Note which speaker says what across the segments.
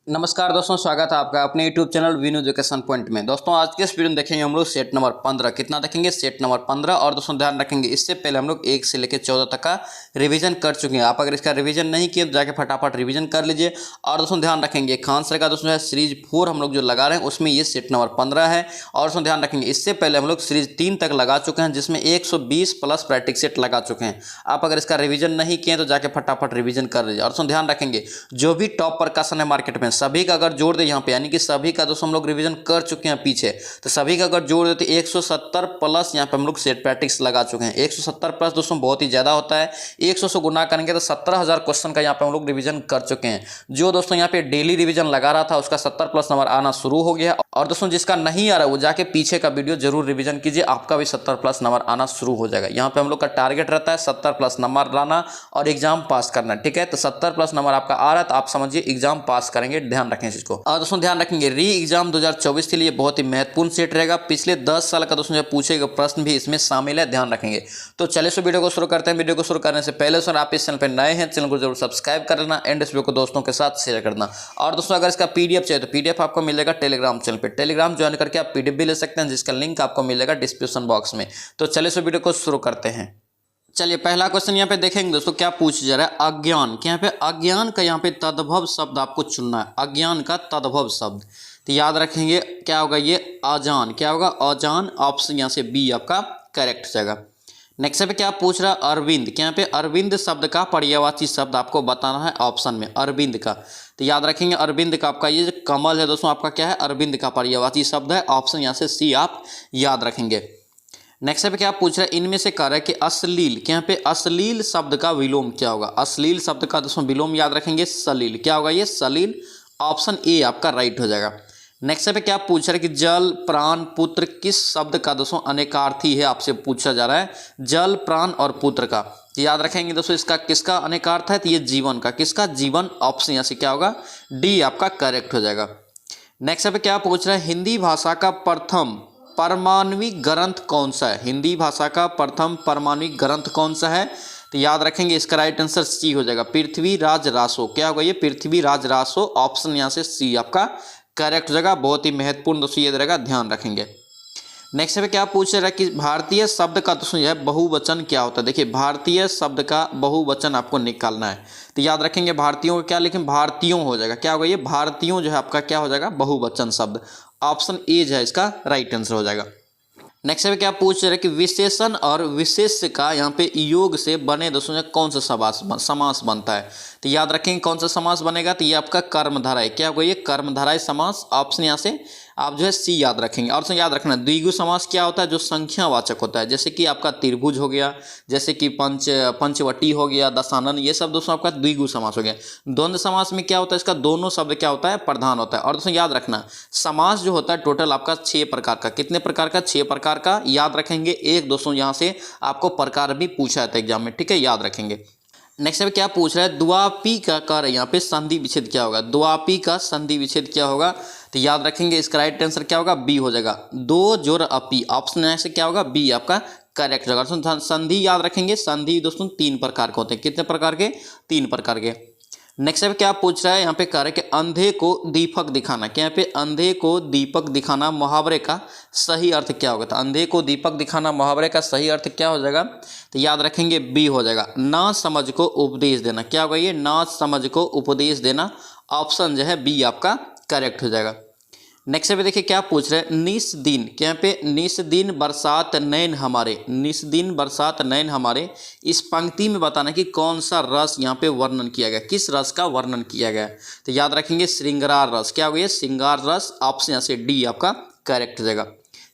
Speaker 1: नमस्कार दोस्तों, स्वागत है आपका अपने YouTube channel Vinu education point में। दोस्तों आज के इस वीडियो में देखेंगे हम लोग सेट नंबर 15 कितना देखेंगे, सेट नंबर 15। और दोस्तों ध्यान रखेंगे इससे पहले हम लोग 1 से लेकर 14 तक का रिवीजन कर चुके हैं। आप अगर इसका रिवीजन नहीं किए तो जाके फटाफट रिवीजन कर लीजिए। और दोस्तों ध्यान रखेंगे खान सर का दोस्तों है सीरीज 4 हम लोग जो लगा रहे हैं उसमें ये सेट नंबर 15 है। और दोस्तों ध्यान रखेंगे इससे पहले हम लोग सीरीज 3 तक लगा चुके हैं जिसमें 120 प्लस प्रैक्टिस सेट लगा चुके हैं। आप अगर इसका रिवीजन नहीं किए तो जाके फटाफट रिवीजन कर लीजिए। और दोस्तों ध्यान रखेंगे जो भी टॉप प्रकाशन है मार्केट में सभी का अगर जोड़ दे यहाँ पे, यानी कि सभी का दोस्तों हम लोग रिवीजन कर चुके हैं पीछे, तो सभी का अगर जोड़ देते 170 प्लस यहाँ पे हम लोग सेट प्रैक्टिस लगा चुके हैं। 170 प्लस दोस्तों बहुत ही ज़्यादा होता है। 100 से गुना करेंगे तो 17,000 क्वेश्चन का यहाँ पे हम लोग रिवीजन कर चुके हैं। जो दोस्तों यहाँ पे डेली रिवीजन लगा रहा था उसका 70 प्लस नंबर आना शुरू हो गया। और दोस्तों जिसका नहीं आ रहा है वो जाके पीछे का वीडियो जरूर रिवीजन कीजिए, आपका भी 70 प्लस नंबर आना शुरू हो जाएगा। यहाँ पे हम लोग का टारगेट रहता है 70 प्लस नंबर लाना और एग्जाम पास करना। ठीक है, तो 70 प्लस नंबर आपका आ रहा है तो आप समझिए एग्जाम पास करेंगे। ध्यान रखें इस चीज को। और दोस्तों ध्यान रखेंगे री एग्जाम 2024 के लिए बहुत ही महत्वपूर्ण सेट रहेगा। पिछले 10 साल का दोस्तों पूछे गए प्रश्न भी इसमें शामिल है, ध्यान रखेंगे। तो चलिए सो वीडियो को शुरू करते हैं। वीडियो को शुरू करने से पहले सर आप इस चैनल पर नए हैं, चैनल को जरूर सब्सक्राइब कर लेना एंड इस वीडियो को दोस्तों के साथ शेयर करना। और दोस्तों अगर इसका पीडीएफ चाहिए तो पीडीएफ आपको मिलेगा टेलीग्राम चैनल पर। टेलीग्राम ज्वाइन करके आप पीडीएफ भी ले सकते हैं जिसका लिंक आपको मिलेगा डिस्क्रिप्शन बॉक्स में। तो चलिए सो वीडियो को शुरू करते हैं। चलिए पहला क्वेश्चन यहाँ पे देखेंगे दोस्तों क्या पूछ जा रहा है, अज्ञान। क्या यहाँ पे अज्ञान का यहाँ पे तद्भव शब्द आपको चुनना है। अज्ञान का तद्भव शब्द तो याद रखेंगे क्या होगा, ये अजान। क्या होगा, अजान। ऑप्शन यहाँ से बी आपका करेक्ट हो जाएगा। नेक्स्ट पे क्या पूछ रहा है, अरविंद। क्या यहाँ पे अरविंद शब्द का पर्यायवाची शब्द आपको बताना है ऑप्शन में, अरविंद का। तो याद रखेंगे अरविंद का आपका ये जो कमल है दोस्तों आपका क्या है, अरविंद का पर्यायवाची शब्द है। ऑप्शन यहाँ से सी आप याद रखेंगे। नेक्स्ट पे क्या पूछ रहा है, इनमें से कह रहा है कि अश्लील। क्या यहाँ पे अश्लील शब्द का विलोम क्या होगा। अश्लील शब्द का दोस्तों विलोम याद रखेंगे सलील। क्या होगा ये, सलील। ऑप्शन ए आपका राइट हो जाएगा। नेक्स्ट पे क्या पूछ रहा है कि जल प्राण पुत्र किस शब्द का दोस्तों अनेकार्थी है, आपसे पूछा जा रहा है जल प्राण और पुत्र का। तो याद रखेंगे दोस्तों इसका किसका अनेकार्थ है, तो ये जीवन का। किसका, जीवन। ऑप्शन यहाँ से क्या होगा, डी आपका करेक्ट हो जाएगा। नेक्स्ट पे क्या पूछ रहा है, हिंदी भाषा का प्रथम परमाणविक ग्रंथ कौन सा है। हिंदी भाषा का प्रथम परमाणविक ग्रंथ कौन सा है, तो याद रखेंगे इसका राइट आंसर सी हो जाएगा, पृथ्वीराज रासो। क्या होगा ये, पृथ्वीराज रासो। ऑप्शन यहाँ से सी आपका करेक्ट हो जाएगा। बहुत ही महत्वपूर्ण दोस्तों ये रहेगा, ध्यान रखेंगे। नेक्स्ट पे क्या पूछ रहा है कि भारतीय शब्द का दोस्तों यह बहुवचन क्या होता है। देखिए भारतीय शब्द का बहुवचन आपको निकालना है। तो याद रखेंगे भारतीयों का क्या लिखें, भारतीयों हो जाएगा। क्या होगा ये, भारतीयों जो है आपका क्या हो जाएगा, बहुवचन शब्द। ऑप्शन ए जो है इसका राइट आंसर हो जाएगा। नेक्स्ट पे क्या पूछ रहे हैं कि विशेषण और विशेष्य का यहाँ पे योग से बने दोस्तों कौन सा समास बनता है। तो याद रखेंगे कौन सा समास बनेगा, तो ये आपका कर्मधारय। क्या होगा ये, कर्मधारय समास। ऑप्शन यहाँ से आप जो है सी याद रखेंगे। और याद रखना द्विगु समास क्या होता है, जो संख्यावाचक होता है, जैसे कि आपका त्रिभुज हो गया, जैसे कि पंचवटी हो गया, दशानन, ये सब दोस्तों आपका द्विगु समास हो गया। द्वंद्व समास में क्या होता है, इसका दोनों शब्द क्या होता है, प्रधान होता है। और दोस्तों याद रखना समास जो होता है टोटल आपका 6 प्रकार का। कितने प्रकार का, 6 प्रकार का। याद रखेंगे एक दोस्तों यहाँ से आपको प्रकार भी पूछा जाता है एग्जाम में, ठीक है, याद रखेंगे। नेक्स्ट पे क्या पूछ रहा है, द्वापी का कार्य यहाँ पे संधि विच्छेद क्या होगा। द्वापी का संधि विच्छेद क्या होगा, तो याद रखेंगे इसका राइट आंसर क्या होगा, बी हो जाएगा, दो जोर अपी। ऑप्शन यहाँ से क्या होगा, बी आपका करेक्ट होगा। संधि याद रखेंगे, संधि दोस्तों 3 प्रकार के होते हैं। कितने प्रकार के, 3 प्रकार के। नेक्स्ट पे क्या पूछ रहा है, यहाँ पे कह रहा है कि अंधे को दीपक दिखाना। क्या यहाँ पे अंधे को दीपक दिखाना मुहावरे का सही अर्थ क्या होगा। तो अंधे को दीपक दिखाना मुहावरे का सही अर्थ क्या हो जाएगा, तो याद रखेंगे बी हो जाएगा, ना समझ को उपदेश देना। क्या होगा ये, ना समझ को उपदेश देना। ऑप्शन जो है बी आपका करेक्ट हो जाएगा। नेक्स्ट पे देखिए क्या पूछ रहे हैं, निस दिन। क्या यहाँ पे निस दिन बरसात नैन हमारे, निस दिन बरसात नैन हमारे, इस पंक्ति में बताना कि कौन सा रस यहाँ पे वर्णन किया गया, किस रस का वर्णन किया गया। तो याद रखेंगे श्रृंगार रस। क्या हो गया, श्रृंगार रस। ऑप्शन यहाँ से डी आपका करेक्ट हो जाएगा।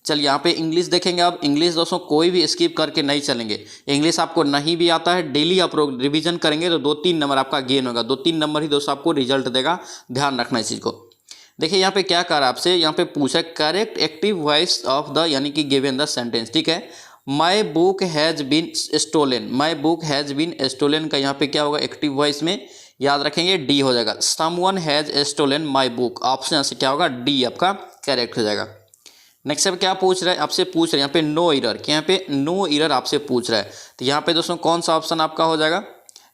Speaker 1: चलिए यहाँ पे इंग्लिश देखेंगे। अब इंग्लिश दोस्तों कोई भी स्किप करके नहीं चलेंगे। इंग्लिश आपको नहीं भी आता है, डेली आप रिविजन करेंगे तो 2-3 नंबर आपका गेन होगा। 2-3 नंबर ही दोस्तों आपको रिजल्ट देगा, ध्यान रखना इस चीज़ को। देखिए यहाँ पे क्या कह रहा है आपसे, यहाँ पे पूछा correct active voice of the, यानी कि गिवन द सेंटेंस, ठीक है। My book has been stolen, my book has been stolen का यहाँ पे क्या होगा एक्टिव वॉइस में, याद रखेंगे डी हो जाएगा, someone has stolen my book. Option यहाँ से क्या होगा, डी आपका करेक्ट हो जाएगा। नेक्स्ट अब क्या पूछ रहा है, आपसे पूछ रहे हैं यहाँ पे नो एरर। क्या यहाँ पे नो एरर आपसे पूछ रहा है, तो यहाँ पे दोस्तों कौन सा ऑप्शन आपका हो जाएगा,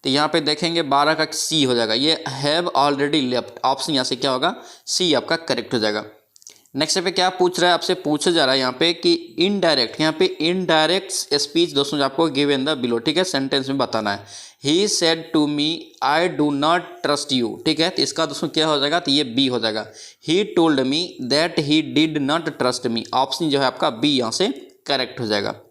Speaker 1: तो यहाँ पे देखेंगे 12 का सी हो जाएगा, ये हैव ऑलरेडी लेफ्ट, ऑप्शन यहाँ से क्या होगा, सी आपका करेक्ट हो जाएगा। नेक्स्ट पे क्या पूछ रहा है, आपसे पूछा जा रहा है यहाँ पे कि इनडायरेक्ट, यहाँ पे इनडायरेक्ट स्पीच दोस्तों आपको गिवन द बिलो, ठीक है, सेंटेंस में बताना है। He said to me I do not trust you, ठीक है, तो इसका दोस्तों क्या हो जाएगा, तो ये बी हो जाएगा। He told me that he did not trust me, option जो है आपका बी यहाँ से करेक्ट हो जाएगा।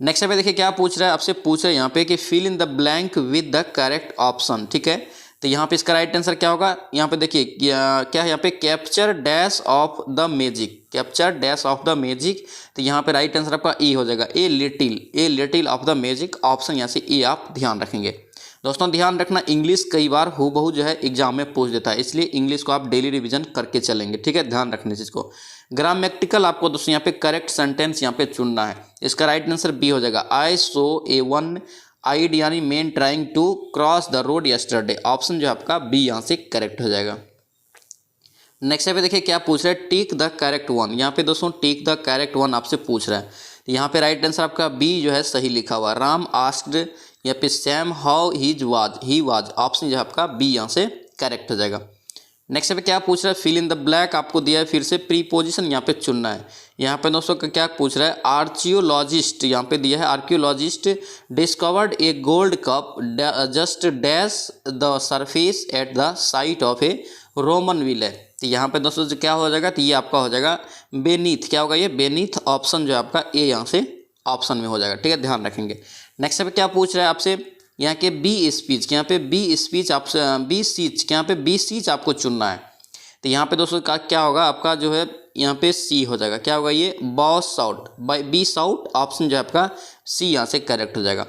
Speaker 1: नेक्स्ट पे देखिए क्या पूछ रहा है, आपसे पूछ रहा है यहाँ पे कि fill in the blank with the correct option, ठीक है, तो यहाँ पे इसका राइट आंसर क्या होगा, यहाँ पे देखिए क्या है, यहाँ पे capture dash of the magic, capture dash of the magic, तो यहाँ पे राइट आंसर आपका ए हो जाएगा, a little of the magic, option यहाँ से ए आप ध्यान रखेंगे। दोस्तों ध्यान रखना, इंग्लिश कई बार हूबहू जो है एग्जाम में पूछ देता है, इसलिए इंग्लिश को आप डेली रिवीजन करके चलेंगे, ठीक है, ध्यान रखने चीज़ को। ग्रामेटिकल आपको दोस्तों यहाँ पे करेक्ट सेंटेंस यहाँ पे चुनना है, इसका राइट आंसर बी हो जाएगा। आई सो ए वन आइड यानी man trying to cross the road yesterday, option जो आपका बी यहाँ से करेक्ट हो जाएगा। नेक्स्ट पे देखिए क्या पूछ रहा है, टिक द करेक्ट वन, यहाँ पे दोस्तों टिक द करेक्ट वन आपसे पूछ रहा है, यहाँ पे राइट आंसर आपका बी जो है सही लिखा हुआ। राम आस्क्ड, यहाँ पे Sam how he was, option जो है आपका बी यहाँ से करेक्ट हो जाएगा। नेक्स्ट पे क्या पूछ रहा है, फिल इन द ब्लैक आपको दिया है, फिर से प्रीपोजिशन यहाँ पे चुनना है। यहाँ पे दोस्तों क्या पूछ रहा है, आर्कियोलॉजिस्ट, यहाँ पे दिया है archaeologist discovered a gold cup just dash the surface at the site of a Roman villa, तो यहाँ पे दोस्तों क्या हो जाएगा, तो ये आपका हो जाएगा बेनीथ, क्या होगा ये बेनीथ, ऑप्शन जो है आपका ए यहाँ से ऑप्शन में हो जाएगा, ठीक है, ध्यान रखेंगे। नेक्स्ट पे क्या पूछ रहा है आपसे, यहाँ के बी स्पीच, यहाँ पे बी स्पीच आपसे बी सीच, यहाँ पे बी सीच आपको चुनना है, तो यहाँ पे दोस्तों का क्या होगा आपका जो है यहाँ पे सी हो जाएगा, क्या होगा ये boss shout, by B shout, option जो है आपका सी यहाँ से करेक्ट हो जाएगा।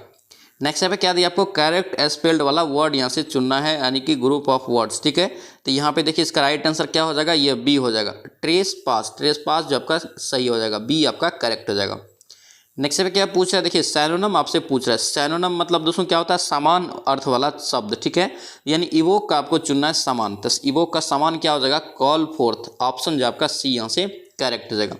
Speaker 1: नेक्स्ट पे क्या दिया आपको, करेक्ट स्पेल्ड वाला वर्ड यहाँ से चुनना है, यानी कि ग्रुप ऑफ वर्ड्स, ठीक है, तो यहाँ पे देखिए इसका राइट आंसर क्या हो जाएगा, ये बी हो जाएगा। ट्रेस पास जो आपका सही हो जाएगा, बी आपका करेक्ट हो जाएगा। नेक्स्ट पे क्या पूछ रहा है, देखिए सैनोनिम आपसे पूछ रहा है, सैनोनिम मतलब दोस्तों क्या होता है, समान अर्थ वाला शब्द, ठीक है, यानी इवोक का आपको चुनना है समान, तो इवोक का समान क्या हो जाएगा, कॉल फोर्थ, ऑप्शन जो आपका सी यहाँ से करेक्ट हो जाएगा।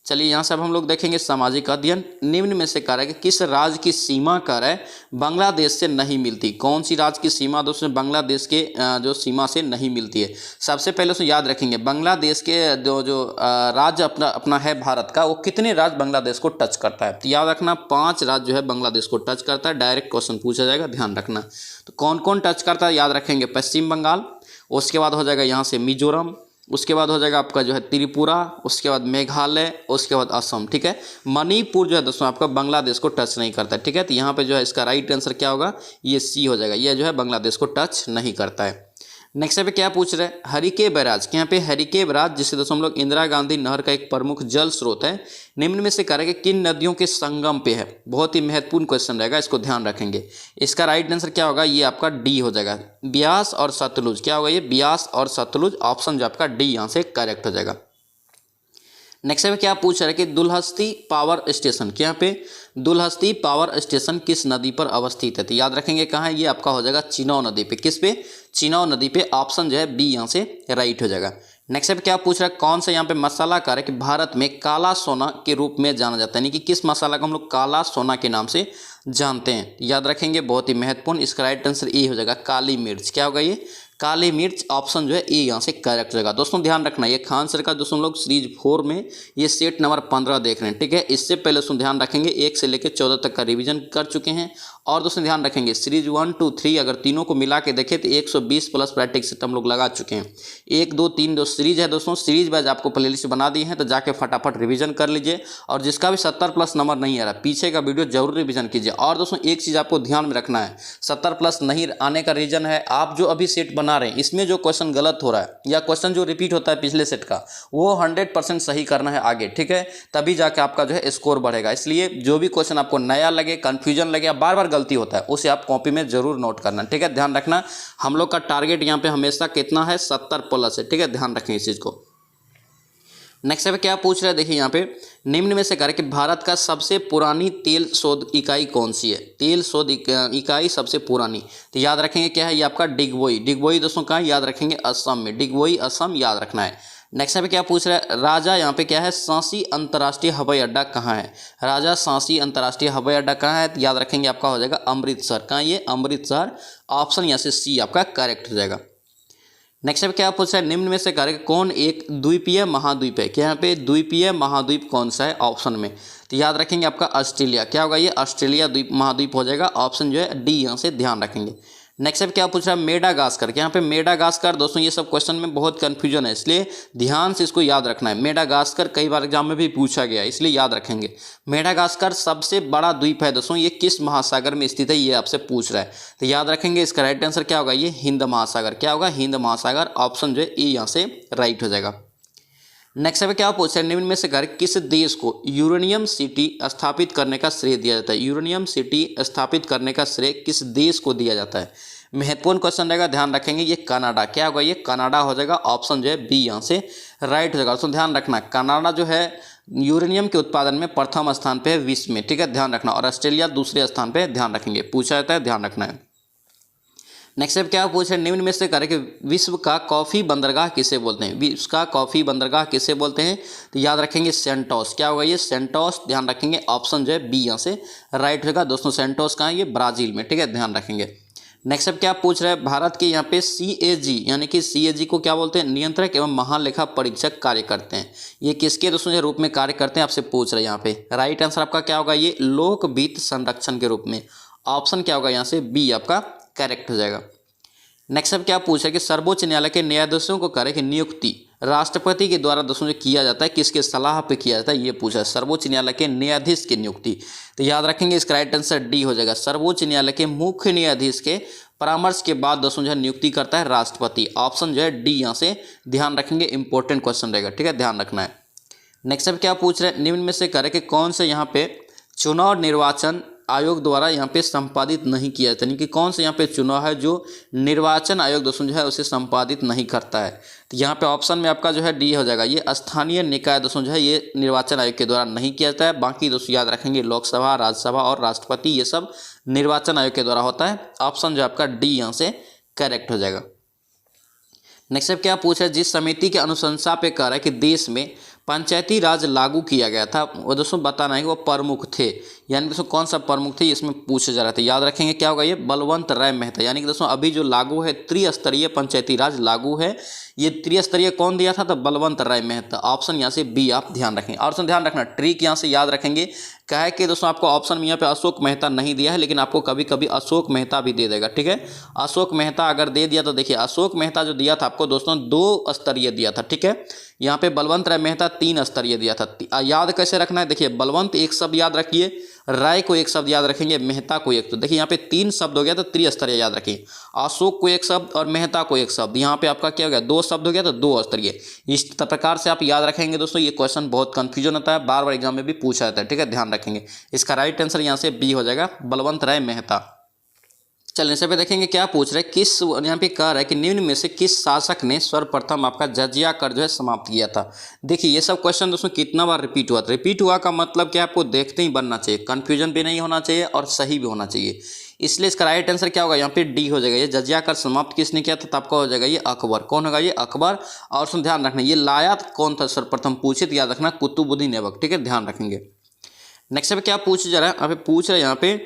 Speaker 1: चलिए यहाँ से अब हम लोग देखेंगे सामाजिक अध्ययन। निम्न में से कार्य किस राज्य की सीमा कार्य बांग्लादेश से नहीं मिलती, कौन सी राज्य की सीमा दोस्तों बांग्लादेश के जो सीमा से नहीं मिलती है। सबसे पहले दोस्तों याद रखेंगे बांग्लादेश के जो राज्य अपना है भारत का, वो कितने राज्य बांग्लादेश को टच करता है, तो याद रखना 5 राज्य जो है बांग्लादेश को टच करता है, डायरेक्ट क्वेश्चन पूछा जाएगा, ध्यान रखना। तो कौन कौन टच करता है याद रखेंगे, पश्चिम बंगाल, उसके बाद हो जाएगा यहाँ से मिजोरम, उसके बाद हो जाएगा आपका जो है त्रिपुरा, उसके बाद मेघालय, उसके बाद असम, ठीक है। मणिपुर जो है दोस्तों आपका बांग्लादेश को टच नहीं करता है, ठीक है, तो यहाँ पे जो है इसका राइट आंसर क्या होगा, ये सी हो जाएगा, ये जो है बांग्लादेश को टच नहीं करता है। नेक्स्ट पे क्या पूछ रहे हैं, हरिके बैराज, यहाँ पे हरिके बैराज जिसे दोस्तों हम लोग इंदिरा गांधी नहर का एक प्रमुख जल स्रोत है, निम्न में से कार्य किन नदियों के संगम पे है, बहुत ही महत्वपूर्ण क्वेश्चन रहेगा, इसको ध्यान रखेंगे। इसका राइट आंसर क्या होगा, ये आपका डी हो जाएगा, ब्यास और सतलुज, क्या होगा ये ब्यास और सतलुज, ऑप्शन जो आपका डी यहाँ से करेक्ट हो जाएगा। नेक्स्ट में क्या पूछ रहा है कि दुलहस्ती पावर स्टेशन, यहाँ पे दुलहस्ती पावर स्टेशन किस नदी पर अवस्थित है, तो याद रखेंगे कहाँ है, ये आपका हो जाएगा चिनाव नदी पे, किस पे, चिनाव नदी पे, ऑप्शन जो है बी यहाँ से राइट हो जाएगा। नेक्स्ट पे क्या पूछ रहा है, कौन सा यहाँ पे मसाला कार्य कि भारत में काला सोना के रूप में जाना जाता है, यानी कि किस मसाला को हम लोग काला सोना के नाम से जानते हैं, याद रखेंगे, बहुत ही महत्वपूर्ण। इसका राइट आंसर ए हो जाएगा काली मिर्च, क्या होगा ये काली मिर्च, ऑप्शन जो है ए यहाँ से करेक्ट हो जाएगा। दोस्तों ध्यान रखना, ये खान सर का दोस्तों लोग सीरीज 4 में ये सेट नंबर 15 देख रहे हैं, ठीक है। इससे पहले दोस्तों ध्यान रखेंगे 1 से लेकर 14 तक का रिवीजन कर चुके हैं, और दोस्तों ध्यान रखेंगे सीरीज 1, 2, 3 अगर तीनों को मिला के देखें तो 120 प्लस प्रैक्टिस सेट हम लोग लगा चुके हैं। 1, 2, 3 जो सीरीज है दोस्तों, सीरीज वाइज आपको प्लेलिस्ट बना दी है, तो जाके फटाफट रिवीजन कर लीजिए, और जिसका भी 70 प्लस नंबर नहीं आ रहा पीछे का वीडियो जरूर रिवीजन कीजिए। और दोस्तों एक चीज़ आपको ध्यान में रखना है, 70 प्लस नहीं आने का रीजन है आप जो अभी सेट बना रहे हैं इसमें जो क्वेश्चन गलत हो रहा है या क्वेश्चन जो रिपीट होता है पिछले सेट का, वो 100% सही करना है आगे, ठीक है, तभी जाके आपका जो है स्कोर बढ़ेगा। इसलिए जो भी क्वेश्चन आपको नया लगे, कंफ्यूजन लगे, बार बार गलती होता है, उसे आप कॉपी में जरूर नोट करना, ठीक है, ध्यान रखना। हम लोग का टारगेट यहाँ पे हमेशा कितना है, 70 प्लस है, ठीक है, ध्यान रखें इस चीज़ को। नेक्स्ट पे क्या पूछ रहे हैं, देखिए यहाँ पे निम्न में से कार्य कि भारत का सबसे पुरानी तेल शोध इकाई कौन सी है, तेल शोध इकाई सबसे पुरानी, तो याद रखेंगे क्या है, ये आपका डिगबोई। डिगबोई दोस्तों कहाँ याद रखेंगे, असम में, डिगबोई असम याद रखना है। नेक्स्ट पे क्या पूछ रहा है, राजा यहाँ पे क्या है, सांसी अंतर्राष्ट्रीय हवाई अड्डा कहाँ है। राजा सांसी अंतर्राष्ट्रीय हवाई अड्डा कहाँ है, तो याद रखेंगे आपका हो जाएगा अमृतसर। कहाँ ये, अमृतसर। ऑप्शन यहाँ से सी आपका करेक्ट हो जाएगा। नेक्स्ट पे क्या पूछ रहा है, निम्न में से कार्य कौन एक द्वीपीय महाद्वीप है। क्या यहाँ पे द्वीपीय महाद्वीप कौन सा है ऑप्शन में, तो याद रखेंगे आपका ऑस्ट्रेलिया। क्या होगा ये, ऑस्ट्रेलिया द्वीप महाद्वीप हो जाएगा। ऑप्शन जो है डी यहाँ से ध्यान रखेंगे। नेक्स्ट अब क्या पूछ रहा है, मेडागास्कर। यहाँ पे मेडागास्कर दोस्तों ये सब क्वेश्चन में बहुत कंफ्यूजन है, इसलिए ध्यान से इसको याद रखना है। मेडागास्कर कई बार एग्जाम में भी पूछा गया है, इसलिए याद रखेंगे। मेडागास्कर सबसे बड़ा द्वीप है दोस्तों, ये किस महासागर में स्थित है, ये आपसे पूछ रहा है, तो याद रखेंगे इसका राइट आंसर क्या होगा, ये हिंद महासागर। क्या होगा, हिंद महासागर। ऑप्शन जो है ए यहाँ से राइट हो जाएगा। नेक्स्ट है क्या पूछ रहे हैं, निम्न में से किस देश को यूरेनियम सिटी स्थापित करने का श्रेय दिया जाता है। यूरेनियम सिटी स्थापित करने का श्रेय किस देश को दिया जाता है। महत्वपूर्ण क्वेश्चन रहेगा, ध्यान रखेंगे। ये कनाडा। क्या होगा, ये कनाडा हो जाएगा। ऑप्शन जो है बी यहाँ से राइट हो जाएगा। तो ध्यान रखना, कनाडा जो है यूरेनियम के उत्पादन में प्रथम स्थान पे है विश्व में, ठीक है, ध्यान रखना। और ऑस्ट्रेलिया दूसरे स्थान पे, ध्यान रखेंगे, पूछा जाता है, ध्यान रखना है। नेक्स्ट अब क्या पूछे, निम्न में से कि विश्व का कॉफ़ी बंदरगाह किसे बोलते हैं। विश्व का कॉफ़ी बंदरगाह किसे बोलते हैं, तो याद रखेंगे सेंटोस। क्या होगा ये, सेंटोस। ध्यान रखेंगे, ऑप्शन जो है बी यहाँ से राइट होगा। दोस्तों सेंटोस कहाँ है, ये ब्राज़ील में, ठीक है, ध्यान रखेंगे। नेक्स्ट अब क्या पूछ रहे हैं, भारत के यहाँ पे CAG यानी कि CAG को क्या बोलते हैं, नियंत्रक एवं महालेखा परीक्षक कार्य करते हैं। ये किसके दोस्तों रूप में कार्य करते हैं, आपसे पूछ रहे हैं यहाँ पे। राइट आंसर आपका क्या होगा, ये लोक वित्त संरक्षण के रूप में। ऑप्शन क्या होगा यहाँ से बी आपका करेक्ट हो जाएगा। नेक्स्ट अब क्या पूछा कि सर्वोच्च न्यायालय के न्यायाधीशों को कार्य की नियुक्ति राष्ट्रपति के द्वारा दोस्तों जो किया जाता है, किसके सलाह पे किया जाता है, ये पूछा है। सर्वोच्च न्यायालय के न्यायाधीश की नियुक्ति, तो याद रखेंगे इसका राइट आंसर डी हो जाएगा। सर्वोच्च न्यायालय के मुख्य न्यायाधीश के परामर्श के बाद दोस्तों जो है नियुक्ति करता है राष्ट्रपति। ऑप्शन जो है डी यहाँ से ध्यान रखेंगे, इंपॉर्टेंट क्वेश्चन रहेगा, ठीक है, ध्यान रखना है। नेक्स्ट अब क्या पूछ रहे हैं, निम्न में से कार्य कि कौन से यहाँ पे चुनाव निर्वाचन आयोग द्वारा यहाँ पे संपादित नहीं किया जाता, यानी कि कौन से यहाँ पे चुनाव है जो निर्वाचन आयोग दोस्तों जो है उसे संपादित नहीं करता है। तो यहाँ पे ऑप्शन में आपका जो है डी हो जाएगा। ये स्थानीय निकाय दोस्तों जो है ये निर्वाचन आयोग के द्वारा नहीं किया जाता है। बाकी दोस्तों याद रखेंगे लोकसभा, राज्यसभा और राष्ट्रपति ये सब निर्वाचन आयोग के द्वारा होता है। ऑप्शन जो आपका डी यहाँ से करेक्ट हो जाएगा। नेक्स्ट अब क्या पूछा, जिस समिति के अनुशंसा पे कह रहा है कि देश में पंचायती राज लागू किया गया था, वो दोस्तों बताना है कि वो प्रमुख थे, यानी दोस्तों कौन सा प्रमुख थे इसमें पूछा जा रहा था। याद रखेंगे क्या होगा, ये बलवंत राय मेहता। यानी कि दोस्तों अभी जो लागू है त्रिस्तरीय पंचायती राज लागू है, ये त्रिस्तरीय कौन दिया था, तो बलवंत राय मेहता। ऑप्शन यहाँ से बी आप ध्यान रखेंगे। ऑप्शन ध्यान रखना, ट्रिक यहाँ से याद रखेंगे, क्या है कि दोस्तों आपको ऑप्शन में यहाँ पे अशोक मेहता नहीं दिया है, लेकिन आपको कभी कभी अशोक मेहता भी दे देगा, ठीक है। अशोक मेहता अगर दे दिया तो देखिए, अशोक मेहता जो दिया था आपको दोस्तों 2 स्तरीय दिया था, ठीक है। यहाँ पे बलवंत राय मेहता 3 स्तरीय दिया था। याद कैसे रखना है, देखिए बलवंत एक शब्द याद रखिए, राय को एक शब्द याद रखेंगे, मेहता को एक। तो देखिए यहाँ पे 3 शब्द हो गया तो त्रिस्तरीय याद रखिए। अशोक को एक शब्द और मेहता को एक शब्द, यहाँ पे आपका क्या हो गया, 2 शब्द हो गया तो 2 स्तरीय। इस प्रकार से आप याद रखेंगे दोस्तों। ये क्वेश्चन बहुत कंफ्यूजन होता है, बार बार एग्जाम में भी पूछा जाता है, ठीक है, ध्यान रखेंगे। इसका राइट आंसर यहाँ से बी हो जाएगा, बलवंत राय मेहता। चलिए से पे देखेंगे क्या पूछ रहे हैं, किस यहाँ पे कह रहा है कि निम्न में से किस शासक ने सर्वप्रथम आपका जजिया कर जो है समाप्त किया था। देखिए ये सब क्वेश्चन दोस्तों कितना बार रिपीट हुआ था। रिपीट हुआ का मतलब क्या, आपको देखते ही बनना चाहिए, कंफ्यूजन भी नहीं होना चाहिए और सही भी होना चाहिए। इसलिए इसका राइट आंसर क्या होगा, यहाँ पे डी हो जाएगा। ये जजिया कर समाप्त किसने किया था, तो आपका हो जाएगा ये अकबर। कौन होगा, ये अकबर। और सुन ध्यान रखना, ये लाया कौन था सर्वप्रथम, पूछे तो याद रखना कुतुबुद्दीन ऐबक, ठीक है, ध्यान रखेंगे। नेक्स्ट पे क्या पूछ जा रहा है, अभी पूछ रहे हैं यहाँ पे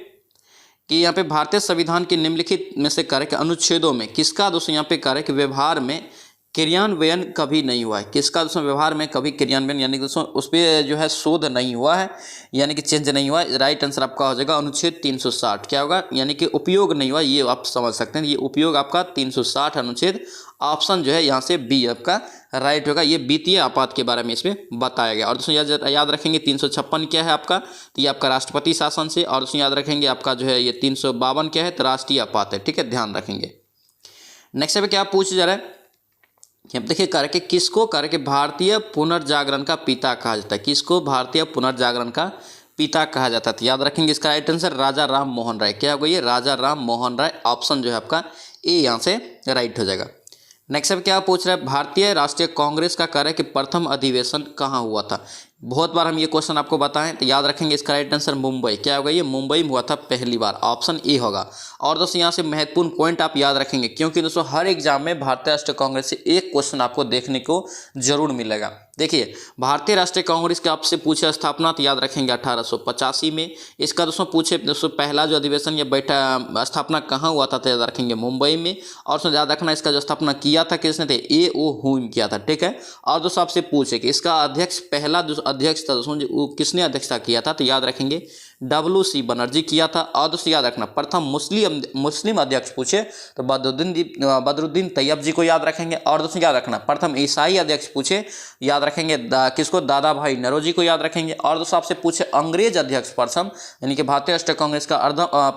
Speaker 1: कि यहाँ पे भारतीय संविधान के निम्नलिखित में से कार्य के अनुच्छेदों में किसका दोस्तों यहाँ पे कार्य के व्यवहार में क्रियान्वयन कभी नहीं हुआ है। किसका दोस्तों व्यवहार में कभी क्रियान्वयन यानी दोस्तों उस पर जो है शोध नहीं हुआ है, यानी कि चेंज नहीं हुआ है। राइट आंसर आपका हो जाएगा अनुच्छेद 360। क्या होगा, यानी कि उपयोग नहीं हुआ, ये आप समझ सकते हैं। ये उपयोग आपका 360 अनुच्छेद। ऑप्शन जो है यहाँ से बी आपका राइट होगा। ये वित्तीय आपात के बारे में इसमें बताया गया। और दोस्तों याद रखेंगे 356 क्या है आपका, तो ये आपका राष्ट्रपति शासन से। और दोस्तों याद रखेंगे आपका जो है ये 352 क्या है, तो राष्ट्रीय आपात है, ठीक है, ध्यान रखेंगे। नेक्स्ट पे क्या पूछ जा रहा है, अब देखिए करके किसको करके भारतीय पुनर्जागरण का पिता कहा जाता है। किसको भारतीय पुनर्जागरण का पिता कहा जाता है, तो याद रखेंगे इसका राइट आंसर राजा राम मोहन राय। क्या होगा, ये राजा राम मोहन राय। ऑप्शन जो है आपका ए यहाँ से राइट हो जाएगा। नेक्स्ट अब क्या पूछ रहा है, भारतीय राष्ट्रीय कांग्रेस का कार्य कि प्रथम अधिवेशन कहाँ हुआ था। बहुत बार हम ये क्वेश्चन आपको बताएं तो याद रखेंगे इसका राइट आंसर मुंबई। क्या होगा, ये मुंबई में हुआ था पहली बार, ऑप्शन ए होगा। और दोस्तों यहाँ से महत्वपूर्ण पॉइंट आप याद रखेंगे, क्योंकि दोस्तों हर एग्जाम में भारतीय राष्ट्रीय कांग्रेस से एक क्वेश्चन आपको देखने को जरूर मिलेगा। देखिए, भारतीय राष्ट्रीय कांग्रेस के आपसे पूछे स्थापना तो याद रखेंगे 1885 में। इसका दोस्तों पूछे दोस्तों पहला जो अधिवेशन या बैठा स्थापना कहाँ हुआ था तो याद रखेंगे मुंबई में। और दोस्तों याद रखना इसका जो स्थापना किया था किसने थे, ए.ओ. हुम किया था, ठीक है। और दोस्तों आपसे पूछे कि इसका अध्यक्ष पहला अध्यक्ष था दोस्तों वो किसने अध्यक्षता किया था तो याद रखेंगे W.C. बनर्जी किया था। और दोस्तों याद रखना प्रथम मुस्लिम अध्यक्ष पूछे तो बदरुद्दीन तैयब जी को याद रखेंगे। और दोस्तों याद रखना प्रथम ईसाई अध्यक्ष पूछे याद रखेंगे किसको, दादा भाई नौरोजी को याद रखेंगे। और दोस्तों आपसे पूछे अंग्रेज अध्यक्ष प्रथम, यानी कि भारतीय राष्ट्रीय कांग्रेस का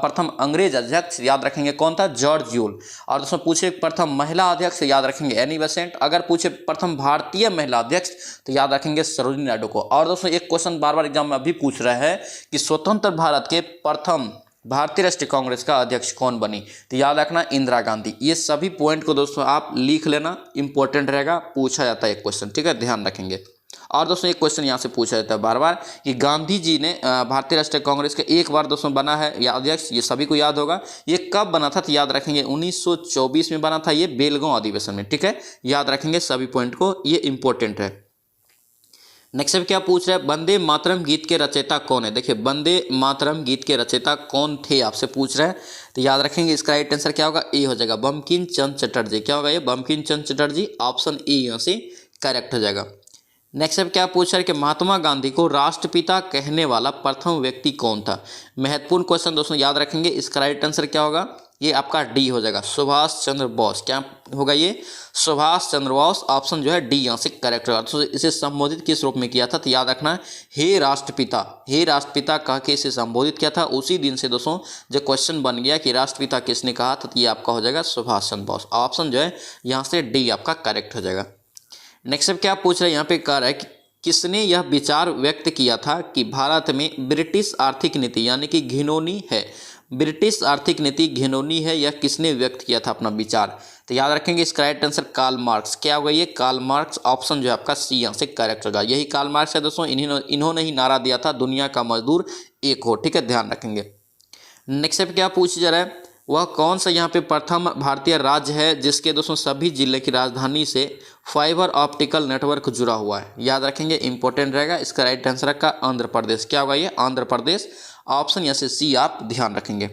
Speaker 1: प्रथम अंग्रेज अध्यक्ष याद रखेंगे कौन था, जॉर्ज यूल। और दोस्तों पूछे प्रथम महिला अध्यक्ष याद रखेंगे एनी बेसेंट। अगर पूछे प्रथम भारतीय महिला अध्यक्ष तो याद रखेंगे सरोजिनी नायडू को। और दोस्तों एक क्वेश्चन बार बार एग्जाम में अभी पूछ रहा है कि स्वतंत्र भारत के प्रथम भारतीय राष्ट्रीय कांग्रेस का अध्यक्ष कौन बनी तो याद रखना इंदिरा गांधी। ये सभी पॉइंट को दोस्तों आप लिख लेना, इंपॉर्टेंट रहेगा, पूछा जाता है एक क्वेश्चन, ठीक है, ध्यान रखेंगे। और दोस्तों एक क्वेश्चन यहाँ से पूछा जाता है बार बार कि गांधी जी ने भारतीय राष्ट्रीय कांग्रेस के एक बार दोस्तों बना है या अध्यक्ष, ये सभी को याद होगा। ये कब बना था तो याद रखेंगे 1924 में बना था, ये बेलगांव अधिवेशन में, ठीक है, याद रखेंगे सभी पॉइंट को, ये इंपॉर्टेंट है। नेक्स्ट अब क्या पूछ रहा है, वंदे मातरम गीत के रचयिता कौन है। देखिए वंदे मातरम गीत के रचयिता कौन थे आपसे पूछ रहा है तो याद रखेंगे इसका राइट आंसर क्या होगा, ए हो जाएगा, बंकिम चंद्र चटर्जी। क्या होगा ये, बंकिम चंद्र चटर्जी, ऑप्शन ए यहाँ से करेक्ट हो जाएगा। नेक्स्ट अब क्या पूछ रहा है कि महात्मा गांधी को राष्ट्रपिता कहने वाला प्रथम व्यक्ति कौन था। महत्वपूर्ण क्वेश्चन दोस्तों याद रखेंगे, इसका राइट आंसर क्या होगा, ये आपका डी हो जाएगा, सुभाष चंद्र बोस। क्या होगा ये, सुभाष चंद्र बोस, ऑप्शन जो है डी यहाँ से करेक्ट होगा। तो इसे संबोधित किस रूप में किया था तो याद रखना हे राष्ट्रपिता, हे राष्ट्रपिता कह के इसे संबोधित किया था। उसी दिन से दोस्तों जो क्वेश्चन बन गया कि राष्ट्रपिता किसने कहा था तो ये आपका हो जाएगा सुभाष चंद्र बोस, ऑप्शन जो है यहाँ से डी आपका करेक्ट हो जाएगा। नेक्स्ट अब क्या पूछ रहे हैं, यहाँ पे कह रहा है कि किसने यह विचार व्यक्त किया था कि भारत में ब्रिटिश आर्थिक नीति यानी कि घिनौनी है। ब्रिटिश आर्थिक नीति घिनौनी है, यह किसने व्यक्त किया था अपना विचार तो याद रखेंगे इसका राइट आंसर कार्ल मार्क्स। क्या होगा ये, कार्ल मार्क्स, ऑप्शन जो है आपका सी यहाँ से करेक्ट होगा। यही कार्ल मार्क्स है दोस्तों, इन्होंने ही नारा दिया था दुनिया का मजदूर एक हो, ठीक है, ध्यान रखेंगे। नेक्स्ट अब क्या पूछ जा रहा है, वह कौन सा यहाँ पे प्रथम भारतीय राज्य है जिसके दोस्तों सभी जिले की राजधानी से फाइबर ऑप्टिकल नेटवर्क जुड़ा हुआ है। याद रखेंगे, इंपॉर्टेंट रहेगा। इसका राइट आंसर का आंध्र प्रदेश। क्या होगा ये, आंध्र प्रदेश, ऑप्शन यहाँ से सी आप ध्यान रखेंगे।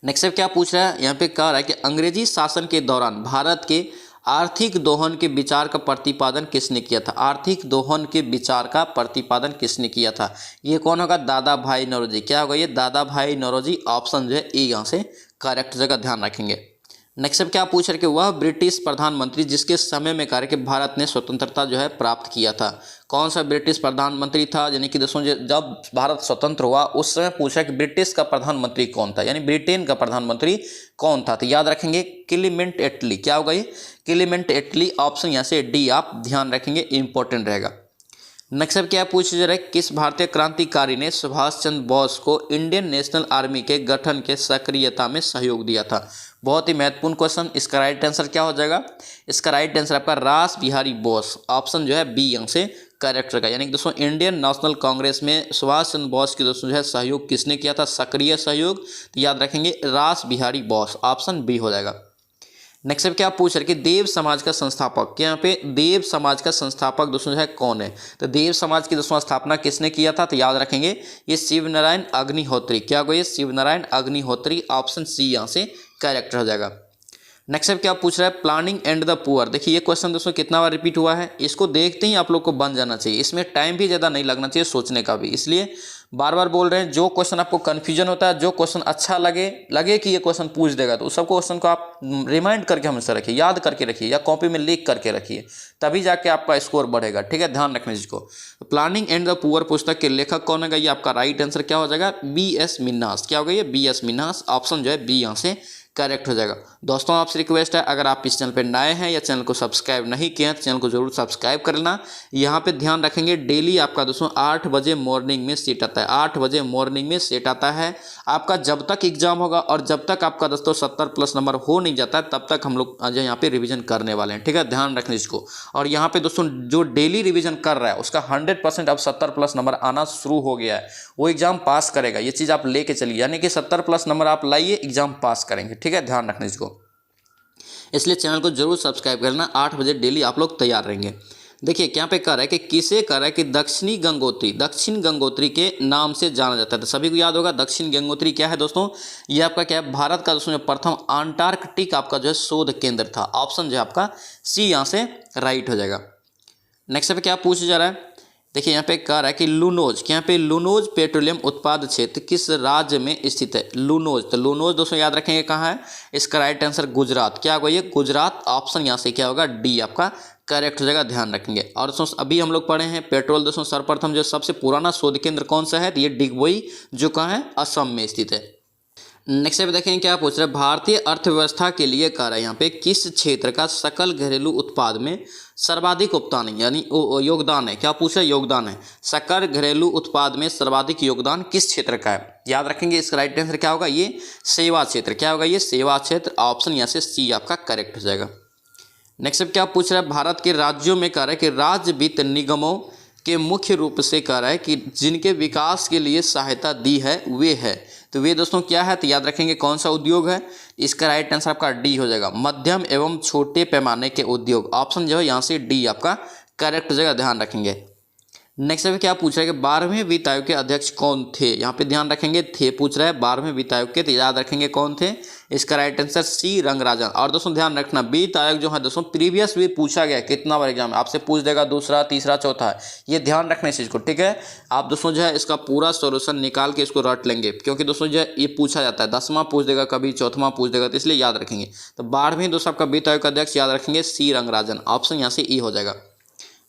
Speaker 1: नेक्स्ट अब क्या पूछ रहा है, यहाँ पे कह रहा है कि अंग्रेजी शासन के दौरान भारत के आर्थिक दोहन के विचार का प्रतिपादन किसने किया था। आर्थिक दोहन के विचार का प्रतिपादन किसने किया था, ये कौन होगा, दादा भाई नौरोजी। क्या होगा ये, दादा भाई नौरोजी, ऑप्शन जो है ए यहाँ से करेक्ट जगह, ध्यान रखेंगे। नेक्स्ट अब क्या पूछ रहे कि वह ब्रिटिश प्रधानमंत्री जिसके समय में कह रहे कि भारत ने स्वतंत्रता जो है प्राप्त किया था, कौन सा ब्रिटिश प्रधानमंत्री था। यानी कि दोस्तों जब भारत स्वतंत्र हुआ उस समय पूछा कि ब्रिटिश का प्रधानमंत्री कौन था, यानी ब्रिटेन का प्रधानमंत्री कौन था तो याद रखेंगे क्लीमेंट एटली। क्या होगा ये, क्लीमेंट एटली, ऑप्शन यहाँ से डी आप ध्यान रखेंगे, इंपॉर्टेंट रहेगा। नेक्स्ट अब क्या पूछ जा रहा है, किस भारतीय क्रांतिकारी ने सुभाष चंद्र बोस को इंडियन नेशनल आर्मी के गठन के सक्रियता में सहयोग दिया था। बहुत ही महत्वपूर्ण क्वेश्चन। इसका राइट आंसर क्या हो जाएगा, इसका राइट आंसर आपका रास बिहारी बोस, ऑप्शन जो है बी यहाँ से करेक्ट रहेगा। यानी कि दोस्तों इंडियन नेशनल कांग्रेस में सुभाष चंद्र बोस की दोस्तों जो है सहयोग किसने किया था, सक्रिय सहयोग, तो याद रखेंगे रास बिहारी बोस, ऑप्शन बी हो जाएगा। नेक्स्ट अब क्या पूछ रहे कि देव समाज का संस्थापक, यहाँ पे देव समाज का संस्थापक दोस्तों जो है कौन है, तो देव समाज की दोस्तों स्थापना किसने किया था तो याद रखेंगे ये शिव नारायण अग्निहोत्री। क्या होगा ये, शिव नारायण अग्निहोत्री, ऑप्शन सी यहाँ से करेक्ट हो जाएगा। नेक्स्ट अब क्या पूछ रहा है, प्लानिंग एंड द पुअर। देखिए ये क्वेश्चन दोस्तों कितना बार रिपीट हुआ है, इसको देखते ही आप लोग को बन जाना चाहिए, इसमें टाइम भी ज़्यादा नहीं लगना चाहिए सोचने का भी, इसलिए बार बार बोल रहे हैं। जो क्वेश्चन आपको कन्फ्यूजन होता है, जो क्वेश्चन अच्छा लगे कि ये क्वेश्चन पूछ देगा, तो उस सब क्वेश्चन को आप रिमाइंड करके हमेशा रखिए, याद करके रखिए या कॉपी में लिख करके रखिए, तभी जाके आपका स्कोर बढ़ेगा, ठीक है, ध्यान रखना इसको। प्लानिंग एंड द पुअर पुस्तक के लेखक कौन है, ये आपका राइट आंसर क्या हो जाएगा, बी एस मिन्हास। क्या होगा ये, बी एस मिन्हास, ऑप्शन जो है बी यहाँ से करेक्ट हो जाएगा। दोस्तों आपसे रिक्वेस्ट है, अगर आप इस चैनल पर नए हैं या चैनल को सब्सक्राइब नहीं किए हैं तो चैनल को जरूर सब्सक्राइब कर लेना। यहाँ पे ध्यान रखेंगे डेली आपका दोस्तों 8 बजे मॉर्निंग में सेट आता है, 8 बजे मॉर्निंग में सेट आता है आपका। जब तक एग्जाम होगा और जब तक आपका दोस्तों 70 प्लस नंबर हो नहीं जाता है तब तक हम लोग आज यहाँ पे रिवीजन करने वाले हैं, ठीक है, ध्यान रखना इसको। और यहाँ पे दोस्तों जो डेली रिवीजन कर रहा है उसका 100% अब 70 प्लस नंबर आना शुरू हो गया है, वो एग्जाम पास करेगा। ये चीज़ आप लेके चलिए, यानी कि 70 प्लस नंबर आप लाइए, एग्जाम पास करेंगे, ठीक है, ध्यान रखना इसको। इसलिए चैनल को जरूर सब्सक्राइब करना, 8 बजे डेली आप लोग तैयार रहेंगे। देखिए क्या पे कह रहा है कि किसे कह रहा है कि दक्षिण गंगोत्री के नाम से जाना जाता है। तो सभी को याद होगा दक्षिण गंगोत्री क्या है दोस्तों, ये आपका क्या है, भारत का दोस्तों जो प्रथम अंटार्कटिक आपका जो है शोध केंद्र था। ऑप्शन जो है आपका सी यहाँ से राइट हो जाएगा। नेक्स्ट पे क्या पूछा जा रहा है, देखिए यहाँ पे कह रहा है कि लूनोज, यहाँ पे लूनोज पेट्रोलियम उत्पाद क्षेत्र किस राज्य में स्थित है। लूनोज, तो लूनोज दोस्तों याद रखेंगे कहाँ है, इसका राइट आंसर गुजरात। क्या होगा ये, गुजरात। ऑप्शन यहाँ से क्या होगा, डी आपका करेक्ट हो जाएगा, ध्यान रखेंगे। और दोस्तों अभी हम लोग पढ़े हैं पेट्रोल दोस्तों सर्वप्रथम जो सबसे पुराना शोध केंद्र कौन सा है, तो ये डिगबोई जो कहाँ है, असम में स्थित है। नेक्स्ट पे देखेंगे क्या पूछ रहा है, भारतीय अर्थव्यवस्था के लिए कह रहा है यहाँ पे किस क्षेत्र का सकल घरेलू उत्पाद में सर्वाधिक उपदान यानी योगदान है। क्या पूछा, योगदान है। सकल घरेलू उत्पाद में सर्वाधिक योगदान किस क्षेत्र का है, याद रखेंगे। इसका राइट आंसर क्या होगा, ये सेवा क्षेत्र। क्या होगा, ये सेवा क्षेत्र। ऑप्शन यहाँ से सी आपका करेक्ट हो जाएगा। नेक्स्ट क्या पूछ रहा है, भारत के राज्यों में कह रहा है कि राज्य वित्त निगमों के मुख्य रूप से कह रहा है कि जिनके विकास के लिए सहायता दी है वे है। तो वे दोस्तों क्या है, तो याद रखेंगे कौन सा उद्योग है। इसका राइट आंसर आपका डी हो जाएगा, मध्यम एवं छोटे पैमाने के उद्योग। ऑप्शन जो है यहाँ से डी आपका करेक्ट हो जाएगा, ध्यान रखेंगे। नेक्स्ट पे क्या पूछ रहा है कि 12वें वित्त आयोग के अध्यक्ष कौन थे। यहाँ पे ध्यान रखेंगे थे पूछ रहा है 12वें वित्त आयोग के, तो याद रखेंगे कौन थे। इसका राइट आंसर सी रंगराजन। और दोस्तों ध्यान रखना वित्त आयोग जो है दोस्तों प्रीवियस भी पूछा गया, कितना बार एग्जाम आपसे पूछ देगा, दूसरा तीसरा चौथा, ये ध्यान रखना इस चीज़ को, ठीक है। आप दोस्तों जो है इसका पूरा सोल्यूशन निकाल के इसको रट लेंगे, क्योंकि दोस्तों जो है ये पूछा जाता है, 10वां पूछ देगा कभी, चौथवा पूछ देगा, तो इसलिए याद रखेंगे। तो 12वें दोस्तों आपका वित्त आयोग का अध्यक्ष याद रखेंगे सी रंगराजन। ऑप्शन यहाँ से ई हो जाएगा।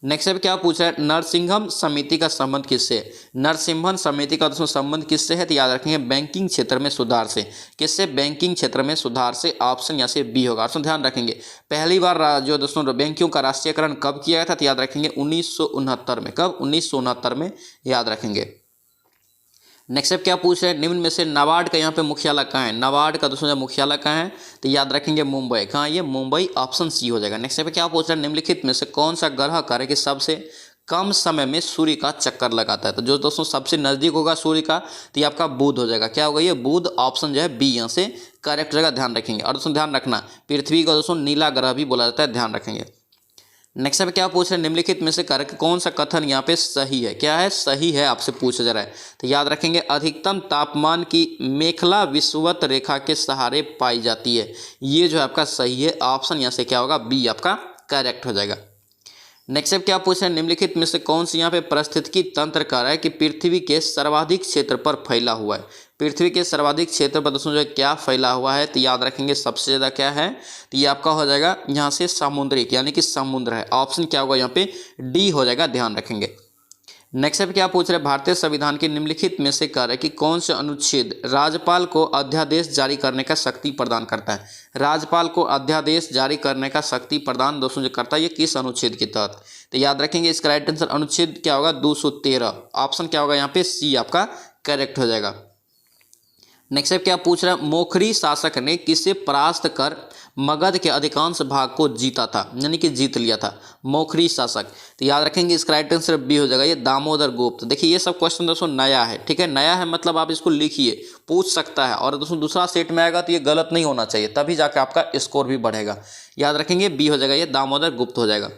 Speaker 1: नेक्स्ट क्या पूछा है, नरसिंघम समिति का संबंध किससे। नरसिंहम समिति का दोस्तों संबंध किससे है, तो याद रखेंगे बैंकिंग क्षेत्र में सुधार से। किससे, बैंकिंग क्षेत्र में सुधार से। ऑप्शन यहाँ से बी होगा। दोस्तों ध्यान रखेंगे पहली बार जो दोस्तों बैंकों का राष्ट्रीयकरण कब किया गया था, तो याद रखेंगे 1969 में। कब, 1969 में, याद रखेंगे। नेक्स्ट क्या पूछ रहे हैं, निम्न में से नाबार्ड का यहाँ पे मुख्यालय कहाँ है। नाबार्ड का दोस्तों मुख्यालय कहाँ है, तो याद रखेंगे मुंबई। कहाँ, ये मुंबई। ऑप्शन सी हो जाएगा। नेक्स्ट पे क्या पूछ रहे हैं, निम्नलिखित में से कौन सा ग्रह कार्य के सबसे कम समय में सूर्य का चक्कर लगाता है। तो जो दोस्तों सबसे नजदीक होगा सूर्य का, तो ये आपका बुध हो जाएगा। क्या होगा, ये बुध। ऑप्शन जो है बी यहाँ से करेक्ट हो जाएगा, ध्यान रखेंगे। और दोस्तों ध्यान रखना पृथ्वी को दोस्तों नीला ग्रह भी बोला जाता है, ध्यान रखेंगे। नेक्स्ट पे क्या पूछ रहे हैं, निम्नलिखित में से कारक कौन सा कथन यहाँ पे सही है। क्या है, सही है, आपसे पूछा जा रहा है। तो याद रखेंगे अधिकतम तापमान की मेखला विषुवत रेखा के सहारे पाई जाती है। ये जो आपका सही है। ऑप्शन यहाँ से क्या होगा, बी आपका करेक्ट हो जाएगा। नेक्स्ट क्या पूछ रहे हैं, निम्नलिखित में से कौन सी यहाँ पे पारिस्थितिकी तंत्र कह रहा है कि पृथ्वी के सर्वाधिक क्षेत्र पर फैला हुआ है। पृथ्वी के सर्वाधिक क्षेत्र पर दोस्तों जो है क्या फैला हुआ है, तो याद रखेंगे सबसे ज़्यादा क्या है, तो ये आपका हो जाएगा यहाँ से सामुद्रिक, यानी कि समुद्र है। ऑप्शन क्या होगा यहाँ पे, डी हो जाएगा, ध्यान रखेंगे। नेक्स्ट पे क्या पूछ रहे हैं, भारतीय संविधान के निम्नलिखित में से कह रहा है कि कौन सा अनुच्छेद राज्यपाल को अध्यादेश जारी करने का शक्ति प्रदान करता है। राज्यपाल को अध्यादेश जारी करने का शक्ति प्रदान दोस्तों जो करता है, ये किस अनुच्छेद के तहत। तो याद रखेंगे इसका राइट आंसर अनुच्छेद क्या होगा, 213। ऑप्शन क्या होगा यहाँ पे, सी आपका करेक्ट हो जाएगा। नेक्स्ट क्या पूछ रहा है, मोखरी शासक ने किसे परास्त कर मगध के अधिकांश भाग को जीता था, यानी कि जीत लिया था। मोखरी शासक, तो याद रखेंगे इसका राइट आंसर बी हो जाएगा, ये दामोदर गुप्त। देखिए ये सब क्वेश्चन दोस्तों नया है, ठीक है, नया है मतलब आप इसको लिखिए, पूछ सकता है। और दोस्तों दूसरा सेट में आएगा तो ये गलत नहीं होना चाहिए, तभी जाकर आपका स्कोर भी बढ़ेगा। याद रखेंगे बी हो जाएगा, ये दामोदर गुप्त हो जाएगा।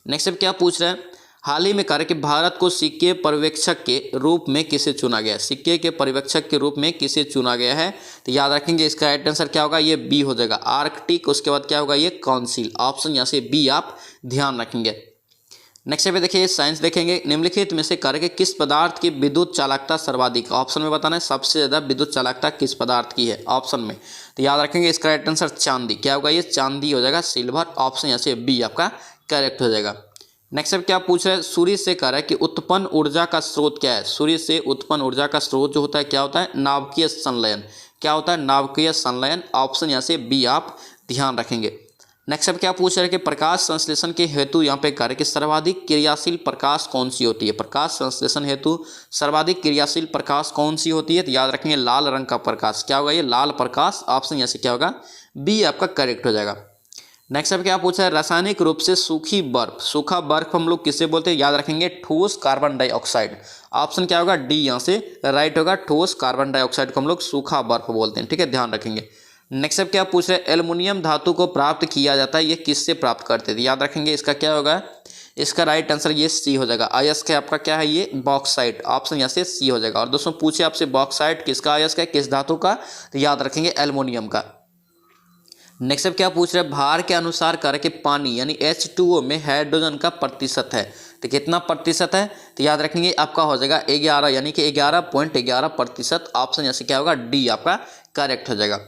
Speaker 1: नेक्स्ट क्या पूछ रहे हैं, हाल ही में कहा कि भारत को सिक्के पर्यवेक्षक के रूप में किसे चुना गया। सिक्के के पर्यवेक्षक के रूप में किसे चुना गया है, तो याद रखेंगे इसका राइट आंसर क्या होगा, ये बी हो जाएगा, आर्कटिक। उसके बाद क्या होगा, ये काउंसिल। ऑप्शन यहाँ से बी आप ध्यान रखेंगे। नेक्स्ट पे देखिए साइंस देखेंगे, निम्नलिखित में से कार्य के किस पदार्थ की विद्युत चालकता सर्वाधिक। ऑप्शन में बताना है सबसे ज़्यादा विद्युत चालकता किस पदार्थ की है ऑप्शन में, तो याद रखेंगे इसका राइट आंसर चांदी। क्या होगा, ये चांदी हो जाएगा, सिल्वर। ऑप्शन यहाँ से बी आपका करेक्ट हो जाएगा। नेक्स्ट अब क्या पूछ रहा है, सूर्य से कह रहा है कि उत्पन्न ऊर्जा का स्रोत क्या है। सूर्य से उत्पन्न ऊर्जा का स्रोत जो होता है क्या होता है, नाभिकीय संलयन। क्या होता है, नाभिकीय संलयन। ऑप्शन यहाँ से बी आप ध्यान रखेंगे। नेक्स्ट अब क्या पूछ रहे हैं कि प्रकाश संश्लेषण के हेतु यहाँ पे कार्य कि सर्वाधिक क्रियाशील प्रकाश कौन सी होती है। प्रकाश संश्लेषण हेतु सर्वाधिक क्रियाशील प्रकाश कौन सी होती है, तो याद रखेंगे लाल रंग का प्रकाश। क्या होगा, ये लाल प्रकाश। ऑप्शन यहाँ से क्या होगा, बी आपका करेक्ट हो जाएगा। नेक्स्ट अब क्या पूछा है, रासायनिक रूप से सूखी बर्फ, सूखा बर्फ हम लोग किससे बोलते हैं, याद रखेंगे ठोस कार्बन डाइऑक्साइड। ऑप्शन क्या होगा, डी यहाँ से राइट होगा, ठोस कार्बन डाइऑक्साइड को हम लोग सूखा बर्फ बोलते हैं। ठीक है, ध्यान रखेंगे। नेक्स्ट अब क्या पूछ रहे हैं, एल्युमिनियम धातु को प्राप्त किया जाता है, ये किससे प्राप्त करते थे, याद रखेंगे इसका क्या होगा, इसका राइट आंसर ये सी हो जाएगा। अयस्क है आपका क्या है, ये बॉक्साइट। ऑप्शन यहाँ से सी हो जाएगा। और दोस्तों पूछे आपसे बॉक्साइट किसका अयस्क है, किस धातु का, तो याद रखेंगे एल्युमिनियम का। नेक्स्ट अब क्या पूछ रहे हैं, भार के अनुसार कार्य के पानी यानी H2O में हाइड्रोजन का प्रतिशत है, तो कितना प्रतिशत है, तो याद रखेंगे आपका हो जाएगा 11, यानी कि 11.11%। ऑप्शन यहाँ से क्या होगा, डी आपका करेक्ट हो जाएगा।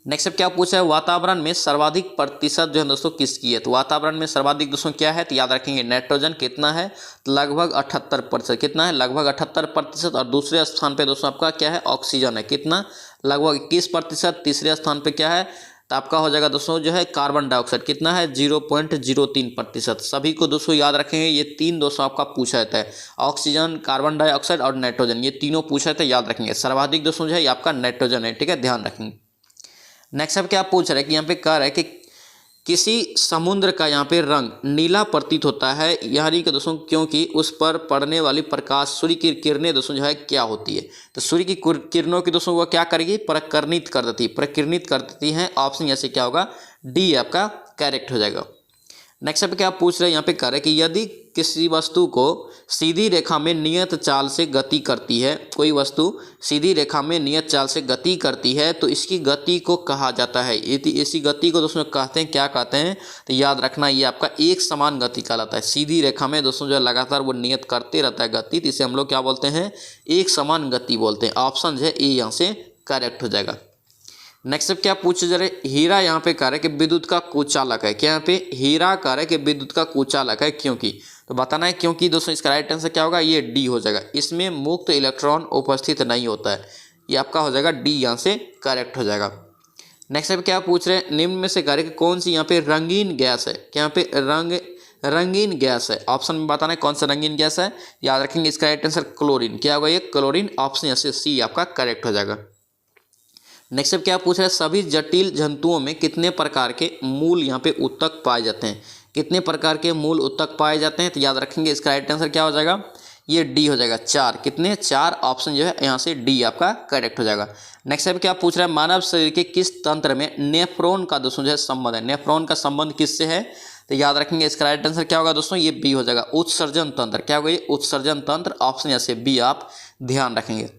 Speaker 1: नेक्स्ट अब क्या पूछा है, वातावरण में सर्वाधिक प्रतिशत जो है दोस्तों किसकी है, तो वातावरण में सर्वाधिक दोस्तों क्या है, तो याद रखेंगे नाइट्रोजन। कितना है, तो लगभग 78%। कितना है, लगभग 78%। और दूसरे स्थान पे दोस्तों आपका क्या है, ऑक्सीजन है। कितना, लगभग 21%। तीसरे स्थान पे क्या है, तो आपका हो जाएगा दोस्तों जो है कार्बन डाइऑक्साइड। कितना है, 0.03%। सभी को दोस्तों याद रखेंगे, ये तीन दोस्तों आपका पूछा जाता है, ऑक्सीजन, कार्बन डाइऑक्साइड और नाइट्रोजन, ये तीनों पूछा जाता है, याद रखेंगे। सर्वाधिक दोस्तों जो है ये आपका नाइट्रोजन है। ठीक है, ध्यान रखेंगे। नेक्स्ट अब क्या पूछ रहे हैं कि यहाँ पे कह रहा है कि किसी समुद्र का यहाँ पे रंग नीला प्रतीत होता है, यानी कि दोस्तों क्योंकि उस पर पड़ने वाली प्रकाश सूर्य की किरणें दोस्तों जो है क्या होती है, तो सूर्य की किरणों की दोस्तों वो क्या करेगी, प्रकिरणित कर देती हैं। ऑप्शन यहाँ से क्या होगा, डी आपका करेक्ट हो जाएगा। नेक्स्ट अब क्या पूछ रहे हैं, यहाँ पे कह रहे हैं कि यदि किसी वस्तु को सीधी रेखा में नियत चाल से गति करती है, कोई वस्तु सीधी रेखा में नियत चाल से गति करती है, तो इसकी गति को कहा जाता है, इसी गति को दोस्तों कहते हैं, क्या कहते हैं, तो याद रखना ये आपका एक समान गति कहलाता है। सीधी रेखा में दोस्तों जो है लगातार वो नियत करते रहता है गति, तो इसे हम लोग क्या बोलते हैं, एक समान गति बोलते हैं। ऑप्शन जो है ए यहाँ से करेक्ट हो जाएगा। नेक्स्ट अब क्या पूछे जा रहे, हीरा यहाँ पे कह रहे कि विद्युत का कुचालक है। क्या यहाँ पे हीरा कह रहे कि विद्युत का कुचालक है, क्योंकि, तो बताना है क्योंकि दोस्तों इसका राइट आंसर क्या होगा, ये डी हो जाएगा। इसमें मुक्त इलेक्ट्रॉन उपस्थित नहीं होता है, ये आपका हो जाएगा डी, यहाँ से करेक्ट हो जाएगा। नेक्स्ट अब क्या पूछ रहे हैं, निम्न में से कह रहे कि कौन सी यहाँ पे रंगीन गैस है, क्या यहाँ पे रंगीन गैस है। ऑप्शन में बताना है कौन सा रंगीन गैस है, याद रखेंगे इसका राइट आंसर क्लोरीन। क्या होगा, ये क्लोरीन। ऑप्शन यहाँ से सी आपका करेक्ट हो जाएगा। नेक्स्ट अब क्या पूछ रहा है, सभी जटिल जंतुओं में कितने प्रकार के मूल यहाँ पे उत्तक पाए जाते हैं, कितने प्रकार के मूल उत्तक पाए जाते हैं, तो याद रखेंगे इसका राइट आंसर क्या हो जाएगा, ये डी हो जाएगा, 4। कितने, 4। ऑप्शन जो है यहाँ से डी आपका करेक्ट हो जाएगा। नेक्स्ट अब क्या पूछ रहा है, मानव शरीर के किस तंत्र में नेफ्रॉन का दोस्तों जो है संबंध है, नेफ्रॉन का संबंध किससे है, तो याद रखेंगे इसका राइट आंसर क्या होगा दोस्तों, ये बी हो जाएगा, उत्सर्जन तंत्र। क्या होगा, ये उत्सर्जन तंत्र। ऑप्शन यहाँ से बी आप ध्यान रखेंगे।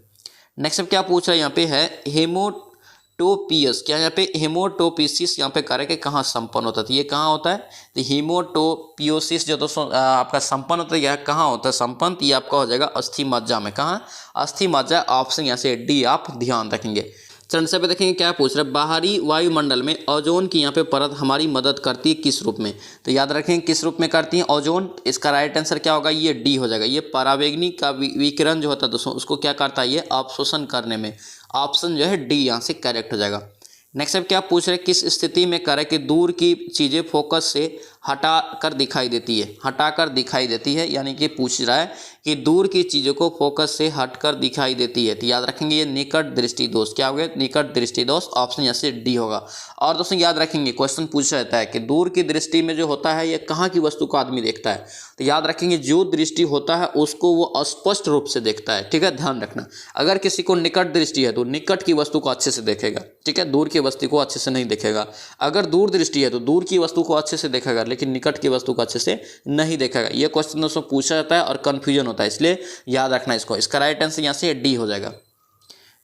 Speaker 1: नेक्स्ट अब क्या पूछ रहा है, यहाँ पे है हेमोटोपियस। क्या यहाँ पे हेमोटोपिसिस यहाँ पे कार्य के कहाँ संपन्न होता है, तो ये कहाँ होता है, तो हेमोटोपियोसिस जो दोस्तों आपका संपन्न होता है, यह कहाँ होता है संपन्न, ये आपका हो जाएगा अस्थि मज्जा में। कहाँ, अस्थि मज्जा। ऑप्शन यहाँ से डी आप ध्यान रखेंगे। चरण से पे देखेंगे क्या पूछ रहे हैं, बाहरी वायुमंडल में ओजोन की यहाँ पे परत हमारी मदद करती है किस रूप में, तो याद रखेंगे किस रूप में करती है, ओजोन। इसका राइट आंसर क्या होगा, ये डी हो जाएगा। ये परावैंगनी का विकिरण जो होता है दोस्तों, उसको क्या करता है, ये अवशोषण करने में। ऑप्शन जो है डी यहाँ से करेक्ट हो जाएगा। नेक्स्ट अब क्या पूछ रहे हैं, किस स्थिति में करें कि दूर की चीज़ें फोकस से हटा कर दिखाई देती है, हटा कर दिखाई देती है, यानी कि पूछ रहा है कि दूर की चीज़ों को फोकस से हटकर दिखाई देती है, तो याद रखेंगे ये निकट दृष्टि दोष। क्या होगा, निकट दृष्टि दोष। ऑप्शन यहाँ से डी होगा। और दोस्तों याद रखेंगे क्वेश्चन पूछा जाता है कि दूर की दृष्टि में जो होता है ये कहाँ की वस्तु को आदमी देखता है, तो याद रखेंगे जो दृष्टि होता है उसको वो स्पष्ट रूप से देखता है। ठीक है, ध्यान रखना। अगर किसी को निकट दृष्टि है तो निकट की वस्तु को अच्छे से देखेगा, ठीक है, दूर की वस्तु को अच्छे से नहीं देखेगा। अगर दूर दृष्टि है तो दूर की वस्तु को अच्छे से देखेगा, लेकिन निकट की वस्तु को अच्छे से नहीं देखेगा। ये क्वेश्चन दोस्तों पूछा जाता है और कंफ्यूजन होता है, इसलिए याद रखना इसको। इसका राइट आंसर यहाँ से डी हो जाएगा।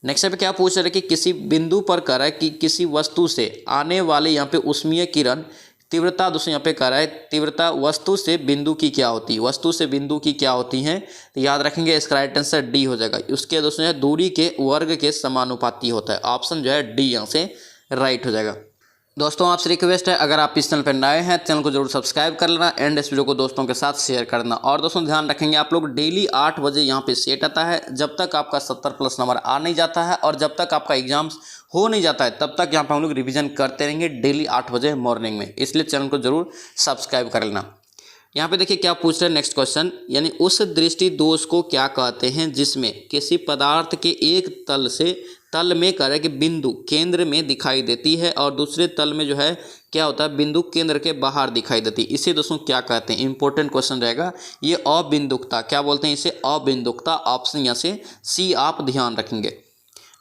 Speaker 1: नेक्स्ट पे क्या पूछ रहे हैं कि किसी बिंदु पर कह रहा है कि किसी वस्तु से आने वाले यहाँ पे ऊष्मीय किरण तीव्रता दोस्तों यहाँ पे कह रहा है तीव्रता वस्तु से बिंदु की क्या होती है, वस्तु से बिंदु की क्या होती है, तो याद रखेंगे इसका राइट आंसर डी हो जाएगा। उसके दोस्तों दूरी के वर्ग के समानुपाती होता है। ऑप्शन जो है डी यहाँ से राइट हो जाएगा। दोस्तों आपसे रिक्वेस्ट है, अगर आप इस चैनल पर नए हैं चैनल को जरूर सब्सक्राइब कर लेना एंड इस वीडियो को दोस्तों के साथ शेयर करना। और दोस्तों ध्यान रखेंगे आप लोग डेली 8 बजे यहाँ पे सेट आता है। जब तक आपका 70+ नंबर आ नहीं जाता है और जब तक आपका एग्जाम्स हो नहीं जाता है तब तक यहाँ पे हम लोग रिवीजन करते रहेंगे डेली 8 बजे मॉर्निंग में, इसलिए चैनल को जरूर सब्सक्राइब कर लेना। यहाँ पे देखिए क्या पूछ रहे हैं नेक्स्ट क्वेश्चन, यानी उस दृष्टि दोष को क्या कहते हैं जिसमें किसी पदार्थ के एक तल में करे कि बिंदु केंद्र में दिखाई देती है और दूसरे तल में जो है क्या होता है बिंदु केंद्र के बाहर दिखाई देती है। इसे दोस्तों क्या कहते हैं, इंपॉर्टेंट क्वेश्चन रहेगा ये। अबिंदुकता, क्या बोलते हैं इसे, अबिंदुकता। ऑप्शन यहाँ से सी आप ध्यान रखेंगे।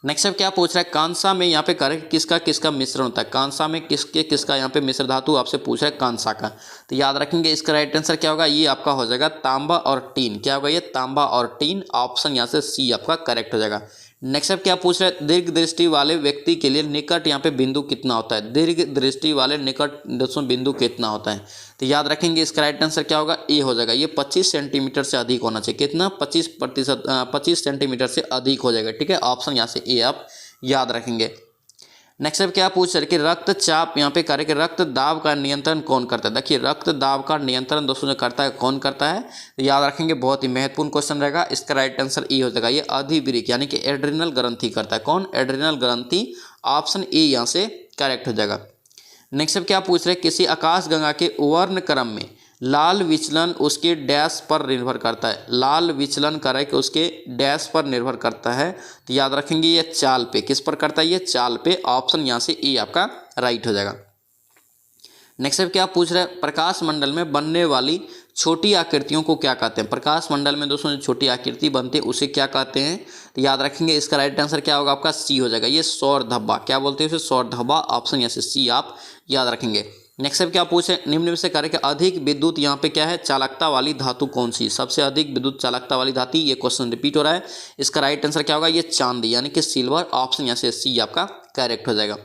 Speaker 1: नेक्स्ट अब क्या पूछ रहा है, कांसा में यहाँ पे करे किसका किसका मिश्रण होता है। कांसा में किसके किसका यहाँ पे मिश्र धातु आपसे पूछ रहा है, कांसा का। तो याद रखेंगे इसका राइट आंसर क्या होगा, ये आपका हो जाएगा तांबा और टीन। क्या होगा ये, तांबा और टीन। ऑप्शन यहाँ से सी आपका करेक्ट हो जाएगा। नेक्स्ट अब क्या पूछ रहा है, दीर्घ दृष्टि वाले व्यक्ति के लिए निकट यहाँ पे बिंदु कितना होता है। दीर्घ दृष्टि वाले निकट दोस्तों बिंदु कितना होता है। तो याद रखेंगे इसका राइट आंसर क्या होगा, ए हो जाएगा। ये 25 सेंटीमीटर से अधिक होना चाहिए। कितना, 25 सेंटीमीटर से अधिक हो जाएगा। ठीक है, ऑप्शन यहाँ से ए आप याद रखेंगे। नेक्स्ट अब क्या पूछ रहे कि रक्तचाप यहाँ पे करे कि रक्त दाब का नियंत्रण कौन करता है। देखिए रक्त दाब का नियंत्रण दोस्तों जो करता है कौन करता है, तो याद रखेंगे बहुत ही महत्वपूर्ण क्वेश्चन रहेगा। इसका राइट आंसर ए हो जाएगा, ये अधिवृक्क यानी कि एड्रिनल ग्रंथि करता है। कौन, एड्रिनल ग्रंथि। ऑप्शन ए यहाँ से करेक्ट हो जाएगा। नेक्स्ट अब क्या पूछ रहे, किसी आकाशगंगा के वर्ण क्रम में लाल विचलन उसके डैश पर निर्भर करता है। लाल विचलन करे कि उसके डैश पर निर्भर करता है। तो याद रखेंगे ये चाल पे, किस पर करता है, ये चाल पे। ऑप्शन यहाँ से ए आपका राइट हो जाएगा। नेक्स्ट अब क्या पूछ रहे हैं, प्रकाश मंडल में बनने वाली छोटी आकृतियों को क्या कहते हैं। प्रकाश मंडल में दोस्तों जो छोटी आकृति बनती है उसे क्या कहते हैं। तो याद रखेंगे इसका राइट आंसर क्या होगा, आपका सी हो जाएगा। ये सौर धब्बा, क्या बोलते हैं उसे, सौर धब्बा। ऑप्शन यहाँ से सी आप याद रखेंगे। नेक्स्ट अब क्या पूछे, निम्न में से कार्य के अधिक विद्युत यहाँ पे क्या है, चालकता वाली धातु कौन सी। सबसे अधिक विद्युत चालकता वाली धातु, ये क्वेश्चन रिपीट हो रहा है। इसका राइट आंसर क्या होगा, ये चांदी यानी कि सिल्वर। ऑप्शन यहाँ से सी आपका करेक्ट हो जाएगा।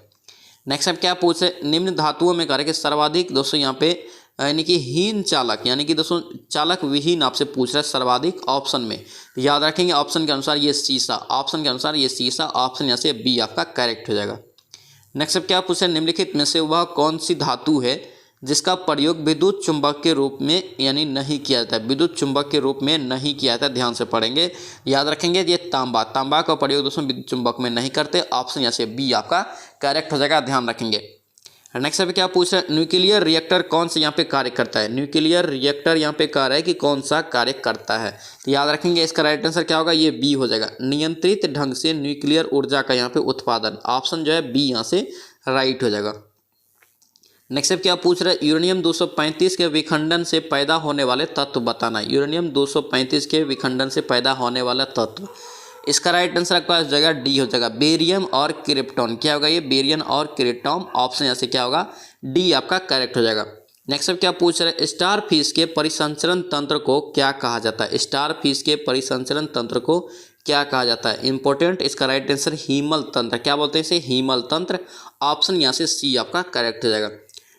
Speaker 1: नेक्स्ट अब क्या पूछे, निम्न धातुओं में कार्य के सर्वाधिक दोस्तों यहाँ पे यानी कि हीन चालक यानी कि दोस्तों चालक विहीन आपसे पूछ रहा है सर्वाधिक ऑप्शन में। याद रखेंगे ऑप्शन के अनुसार ये सीसा। ऑप्शन के अनुसार ये सीसा। ऑप्शन यहाँ से बी आपका करेक्ट हो जाएगा। नेक्स्ट अब क्या पूछे, निम्नलिखित में से वह कौन सी धातु है जिसका प्रयोग विद्युत चुंबक के रूप में यानी नहीं किया जाता है। विद्युत चुंबक के रूप में नहीं किया जाता है, ध्यान से पढ़ेंगे। याद रखेंगे ये तांबा। तांबा का प्रयोग दोस्तों विद्युत चुंबक में नहीं करते। ऑप्शन यहाँ से बी आपका करेक्ट हो जाएगा, ध्यान रखेंगे। नेक्स्ट अब क्या पूछ रहा है, न्यूक्लियर रिएक्टर कौन से यहाँ पे कार्य करता है। न्यूक्लियर रिएक्टर यहाँ पे कार्य है कि कौन सा कार्य करता है। तो याद रखेंगे इसका राइट आंसर क्या होगा, ये बी हो जाएगा। नियंत्रित ढंग से न्यूक्लियर ऊर्जा का यहाँ पे उत्पादन। ऑप्शन जो है बी यहाँ से राइट हो जाएगा। नेक्स्ट अब क्या पूछ रहा है, यूरेनियम 235 के विखंडन से पैदा होने वाले तत्व बताना। यूरेनियम 235 के विखंडन से पैदा होने वाला तत्व, इसका राइट आंसर आपका हो जाएगा डी हो जाएगा, बेरियम और क्रिप्टॉन। क्या होगा ये, बेरियम और क्रिप्टॉन। ऑप्शन यहाँ से क्या होगा, डी आपका करेक्ट हो जाएगा। नेक्स्ट अब क्या पूछ रहे हैं, स्टार फिश के परिसंचरण तंत्र को क्या कहा जाता है। स्टार फिश के परिसंचरण तंत्र को क्या कहा जाता है, इंपॉर्टेंट। इसका राइट आंसर हीमल तंत्र। क्या बोलते हैं इसे, हीमल तंत्र। ऑप्शन यहाँ से सी आपका करेक्ट हो जाएगा।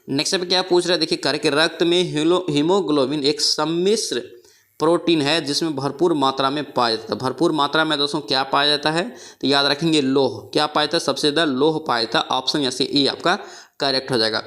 Speaker 1: नेक्स्ट अब क्या पूछ रहे हैं, देखिए कार्य के रक्त में हीमोग्लोबिन एक सम्मिश्र प्रोटीन है जिसमें भरपूर मात्रा में पाया जाता है। भरपूर मात्रा में दोस्तों क्या पाया जाता है, तो याद रखेंगे लोह। क्या पाया जाता है, सबसे ज़्यादा लोह पाया जाता है। ऑप्शन यहाँ से ए आपका करेक्ट हो जाएगा।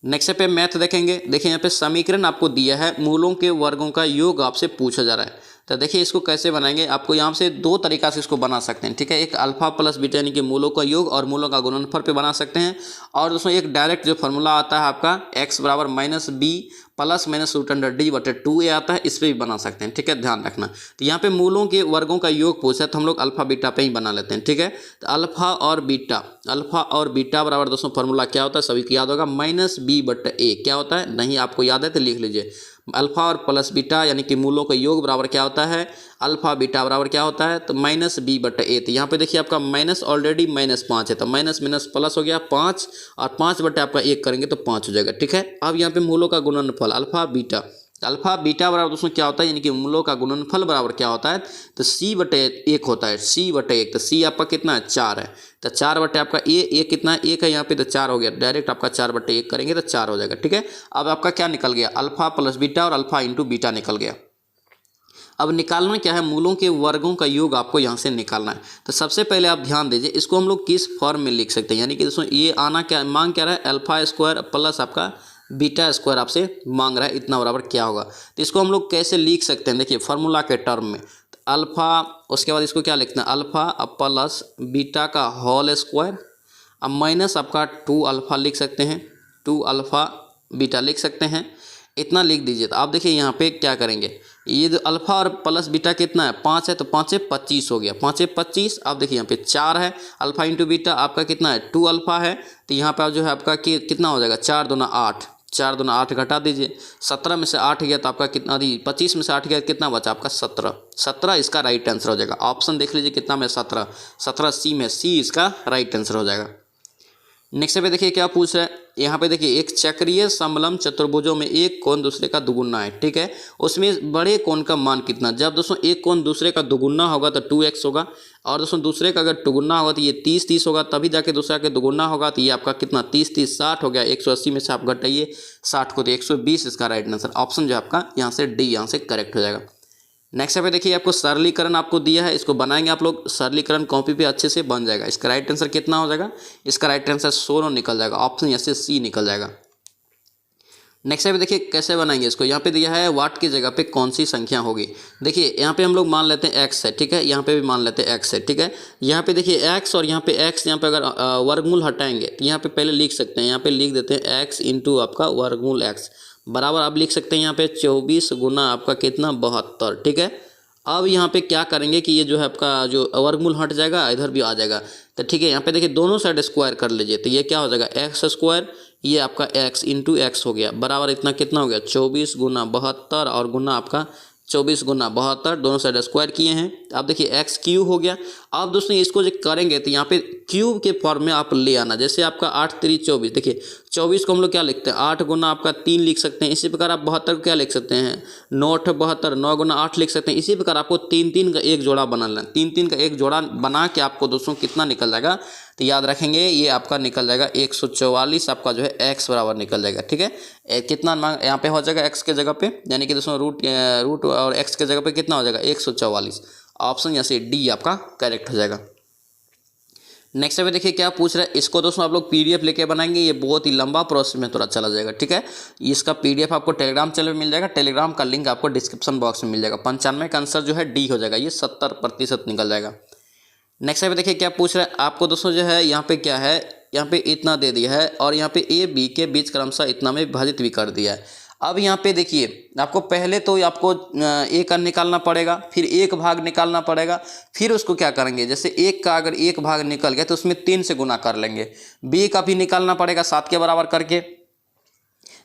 Speaker 1: नेक्स्ट पे मैथ देखेंगे। देखिए यहाँ पे समीकरण आपको दिया है, मूलों के वर्गों का योग आपसे पूछा जा रहा है। तो देखिए इसको कैसे बनाएंगे, आपको यहाँ से दो तरीका से इसको बना सकते हैं। ठीक है, एक अल्फा प्लस बीटा यानी कि मूलों का योग और मूलों का गुणनफल पे बना सकते हैं। और दोस्तों एक डायरेक्ट जो फॉर्मूला आता है आपका x बराबर minus B plus minus root under D बटे 2a आता है, इस पर भी बना सकते हैं। ठीक है, ध्यान रखना। तो यहाँ पे मूलों के वर्गों का योग पूछा है तो हम लोग अल्फा बीटा पे ही बना लेते हैं। ठीक है, तो अल्फा और बीटा बराबर दोस्तों फॉर्मूला क्या होता है, सभी को याद होगा, माइनस बी बटे ए। क्या होता है, नहीं आपको याद है तो लिख लीजिए। अल्फा और प्लस बीटा यानी कि मूलों का योग बराबर क्या होता है, अल्फा बीटा बराबर क्या होता है, तो माइनस बी बटे ए। तो यहाँ पे देखिए आपका माइनस ऑलरेडी -5 है, तो माइनस माइनस प्लस हो गया 5 और 5 बटे आपका 1 करेंगे तो 5 हो जाएगा। ठीक है, अब यहाँ पे मूलों का गुणनफल अल्फा बीटा बराबर दोस्तों क्या होता है, यानी कि मूलों का गुणनफल बराबर क्या होता है, तो c बटे 1 होता है। c बटे 1, तो c आपका कितना है, 4 है। तो 4 बटे आपका ए कितना है, 1 है यहाँ पे, तो 4 हो गया। डायरेक्ट आपका 4 बटे 1 करेंगे तो 4 हो जाएगा। ठीक है, अब आपका क्या निकल गया, अल्फा प्लस बीटा और अल्फा इंटू बीटा निकल गया। अब निकालना क्या है, मूलों के वर्गों का योग आपको यहाँ से निकालना है। तो सबसे पहले आप ध्यान दीजिए, इसको हम लोग किस फॉर्म में लिख सकते हैं, यानी कि दोस्तों ये आना क्या मांग क्या रहा है, अल्फा स्क्वायर प्लस आपका बीटा स्क्वायर आपसे मांग रहा है, इतना बराबर क्या होगा। तो इसको हम लोग कैसे लिख सकते हैं, देखिए फार्मूला के टर्म में तो अल्फा, उसके बाद इसको क्या लिखते हैं, अल्फा प्लस बीटा का होल स्क्वायर, अब माइनस आपका 2 अल्फ़ा लिख सकते हैं, 2 अल्फ़ा बीटा लिख सकते हैं, इतना लिख दीजिए। तो आप देखिए यहाँ पे क्या करेंगे, ये जो अल्फ़ा और प्लस बीटा कितना है 5 है, तो 5 से 25 हो गया, 5 से 25। आप देखिए यहाँ पे 4 है, अल्फ़ा इंटू बीटा आपका कितना है 2 अल्फ़ा है, तो यहाँ पे जो है आपका कितना हो जाएगा 4 दूना 8, 4 दूना 8 घटा दीजिए, 17 में से 8 गया तो आपका कितना, 25 में से 8 गया कितना बचा आपका 17, 17 इसका राइट आंसर हो जाएगा। ऑप्शन देख लीजिए कितना में 17, 17 सी में, सी इसका राइट आंसर हो जाएगा। नेक्स्ट पे देखिए क्या पूछ रहा है, यहाँ पे देखिए एक चक्रीय समलंब चतुर्भुजों में एक कोण दूसरे का दुगुना है, ठीक है, उसमें बड़े कोण का मान कितना, जब दोस्तों एक कोण दूसरे का दुगुना होगा तो 2x होगा, और दोस्तों दूसरे का अगर दुगुना होगा तो ये 30 होगा, तभी जाके दूसरा के दुगुना होगा तो ये आपका कितना 30 60 हो गया, 180 में से आप घटाइए 60 को तो 120 इसका राइट आंसर। ऑप्शन जो आपका यहाँ से डी यहाँ से करेक्ट हो जाएगा। नेक्स्ट पे देखिए आपको सरलीकरण आपको दिया है, इसको बनाएंगे आप लोग, सरलीकरण कॉपी पे अच्छे से बन जाएगा। इसका राइट आंसर कितना हो जाएगा, इसका राइट आंसर 16 निकल जाएगा, ऑप्शन यहाँ से सी निकल जाएगा। नेक्स्ट पे देखिए कैसे बनाएंगे इसको, यहाँ पे दिया है वाट की जगह पे कौन सी संख्या होगी। देखिए यहाँ पे हम लोग मान लेते हैं x है, ठीक है, यहाँ पे भी मान लेते हैं x है, ठीक है। यहाँ पे देखिए x और यहाँ पे x, यहाँ पे अगर वर्गमूल हटाएंगे तो यहाँ पे पहले लिख सकते हैं, यहाँ पे लिख देते हैं x इंटू आपका वर्गमूल x बराबर आप लिख सकते हैं यहाँ पे 24 गुना आपका कितना 72, ठीक है। अब यहाँ पे क्या करेंगे कि ये जो है आपका जो वर्गमूल हट जाएगा, इधर भी आ जाएगा, तो ठीक है यहाँ पे देखिए दोनों साइड स्क्वायर कर लीजिए, तो ये क्या हो जाएगा एक्स स्क्वायर, ये आपका x इंटू एक्स हो गया बराबर इतना कितना हो गया 24 गुना 72 और गुना आपका 24 गुना 72, दोनों साइड स्क्वायर किए हैं। अब देखिए एक्स क्यूब हो गया। अब दोस्तों इसको जो करेंगे तो यहाँ पे क्यूब के फॉर्म में आप ले आना, जैसे आपका 8 3 24, देखिए 24 को हम लोग क्या लिखते हैं 8 गुना आपका 3 लिख सकते हैं, इसी प्रकार आप 72 को क्या लिख सकते हैं 9 8 72, 9 गुना 8 लिख सकते हैं। इसी प्रकार आपको 3 3 का एक जोड़ा बना लेना, 3 3 का एक जोड़ा बना के आपको दोस्तों कितना निकल जाएगा, तो याद रखेंगे ये आपका निकल जाएगा 144 आपका जो है x बराबर निकल जाएगा, ठीक है। कितना यहाँ पे हो जाएगा x के जगह पे, यानी कि दोस्तों रूट और x के जगह पे कितना हो जाएगा 144, ऑप्शन यहाँ से डी आपका करेक्ट हो जाएगा। नेक्स्ट पे देखिए क्या पूछ रहा है, इसको दोस्तों आप लोग PDF लेके बनाएंगे, ये बहुत ही लंबा प्रोसेस में थोड़ा चला जाएगा, ठीक है। इसका PDF आपको टेलीग्राम चैनल में मिल जाएगा, टेलीग्राम का लिंक आपको डिस्क्रिप्शन बॉक्स में मिल जाएगा। 95 का आंसर जो है डी हो जाएगा, ये 70% निकल जाएगा। नेक्स्ट पे देखिए क्या पूछ रहा है आपको दोस्तों, जो है यहाँ पे क्या है, यहाँ पे इतना दे दिया है और यहाँ पे A B के बीच क्रमशः इतना में विभाजित भी कर दिया है। अब यहाँ पे देखिए आपको पहले तो आपको एक का निकालना पड़ेगा, फिर एक भाग निकालना पड़ेगा, फिर उसको क्या करेंगे, जैसे एक का अगर एक भाग निकल गया तो उसमें 3 से गुना कर लेंगे, B का भी निकालना पड़ेगा 7 के बराबर करके।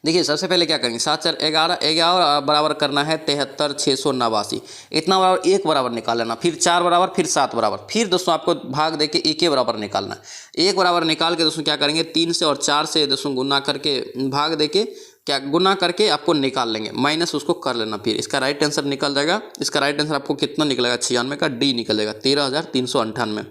Speaker 1: देखिए सबसे पहले क्या करेंगे 7 4 11, 11 बराबर करना है 73 689, इतना बराबर एक बराबर निकाल लेना, फिर 4 बराबर, फिर 7 बराबर, फिर दोस्तों आपको भाग देके एक के बराबर निकालना है। एक बराबर निकाल के दोस्तों क्या करेंगे 3 से और 4 से दोस्तों गुना करके भाग देके क्या गुना करके आपको निकाल लेंगे, माइनस उसको कर लेना, फिर इसका राइट आंसर निकल जाएगा। इसका राइट आंसर आपको कितना निकलेगा 96 का डी निकलेगा 13,398।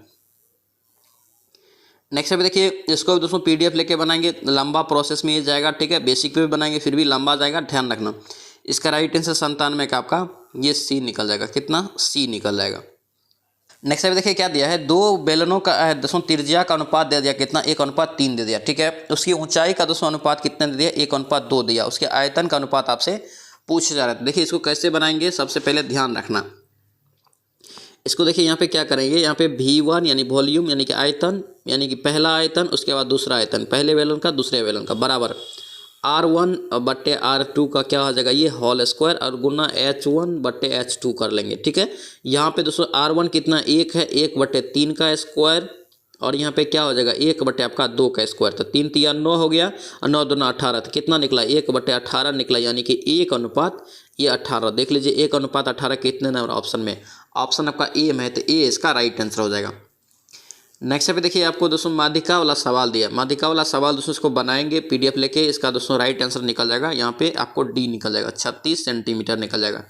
Speaker 1: नेक्स्ट पे देखिए इसको भी दोस्तों PDF लेके बनाएंगे, लंबा प्रोसेस में ये जाएगा, ठीक है। बेसिक पे भी बनाएंगे फिर भी लंबा जाएगा, ध्यान रखना। इसका राइट आंसर 97 का आपका ये सी निकल जाएगा, कितना सी निकल जाएगा। नेक्स्ट पे देखिए क्या दिया है, दो बेलनों का दोस्तों त्रिज्या का अनुपात दे दिया कितना 1:3 दे दिया, ठीक है। उसकी ऊंचाई का दोस्तों अनुपात कितना दे दिया 1:2 दिया, उसके आयतन का अनुपात आपसे पूछा जा रहा है। देखिए इसको कैसे बनाएंगे, सबसे पहले ध्यान रखना, इसको देखिए यहाँ पे क्या करेंगे, यहाँ पे V1 यानी वॉल्यूम यानी कि आयतन, यानी कि पहला आयतन उसके बाद दूसरा आयतन, पहले बेलन का दूसरे बेलन का बराबर R1 बट्टे R2 का क्या हो जाएगा ये होल स्क्वायर और गुना H1 बट्टे H2 कर लेंगे, ठीक है। यहाँ पे दोस्तों R1 कितना 1 है, 1/3 का स्क्वायर, और यहाँ पे क्या हो जाएगा 1 बट्टे आपका 2 का स्क्वायर, तो 3 3 9 हो गया और 9 2 18, तो कितना निकला 1/18 निकला, यानी कि 1 ये 18। देख लीजिए 1:18 कितने नंबर ऑप्शन में, ऑप्शन आपका ए में है, तो ए इसका राइट आंसर हो जाएगा। नेक्स्ट पे देखिए आपको दोस्तों माध्यिका वाला सवाल दिया, माध्यिका वाला सवाल दोस्तों इसको बनाएंगे PDF लेके, इसका दोस्तों राइट आंसर निकल जाएगा, यहाँ पे आपको डी निकल जाएगा 36 सेंटीमीटर निकल जाएगा।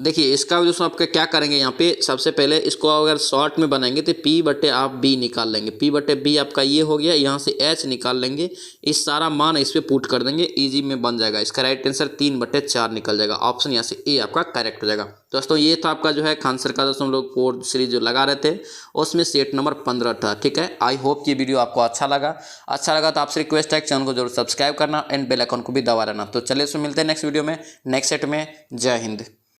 Speaker 1: देखिए इसका भी दोस्तों आपका क्या करेंगे, यहाँ पे सबसे पहले इसको अगर शॉर्ट में बनाएंगे तो P बटे आप B निकाल लेंगे। P बटे B आपका ये हो गया, यहाँ से H निकाल लेंगे, इस सारा मान इस पे पुट कर देंगे, इजी में बन जाएगा। इसका राइट आंसर 3/4 निकल जाएगा। ऑप्शन यहाँ से ए आपका करेक्ट हो जाएगा। दोस्तों ये था आपका जो है आंसर का दोस्तों हम लोग कोड सीरीज जो लगा रहे थे उसमें सेट नंबर 15 था। ठीक है, आई होप कि वीडियो आपको अच्छा लगा तो आपसे रिक्वेस्ट है चैनल को जरूर सब्सक्राइब करना एंड बेल आइकन को भी दबा लेना। तो चलिए मिलते हैं नेक्स्ट वीडियो में नेक्स्ट सेट में। जय हिंद।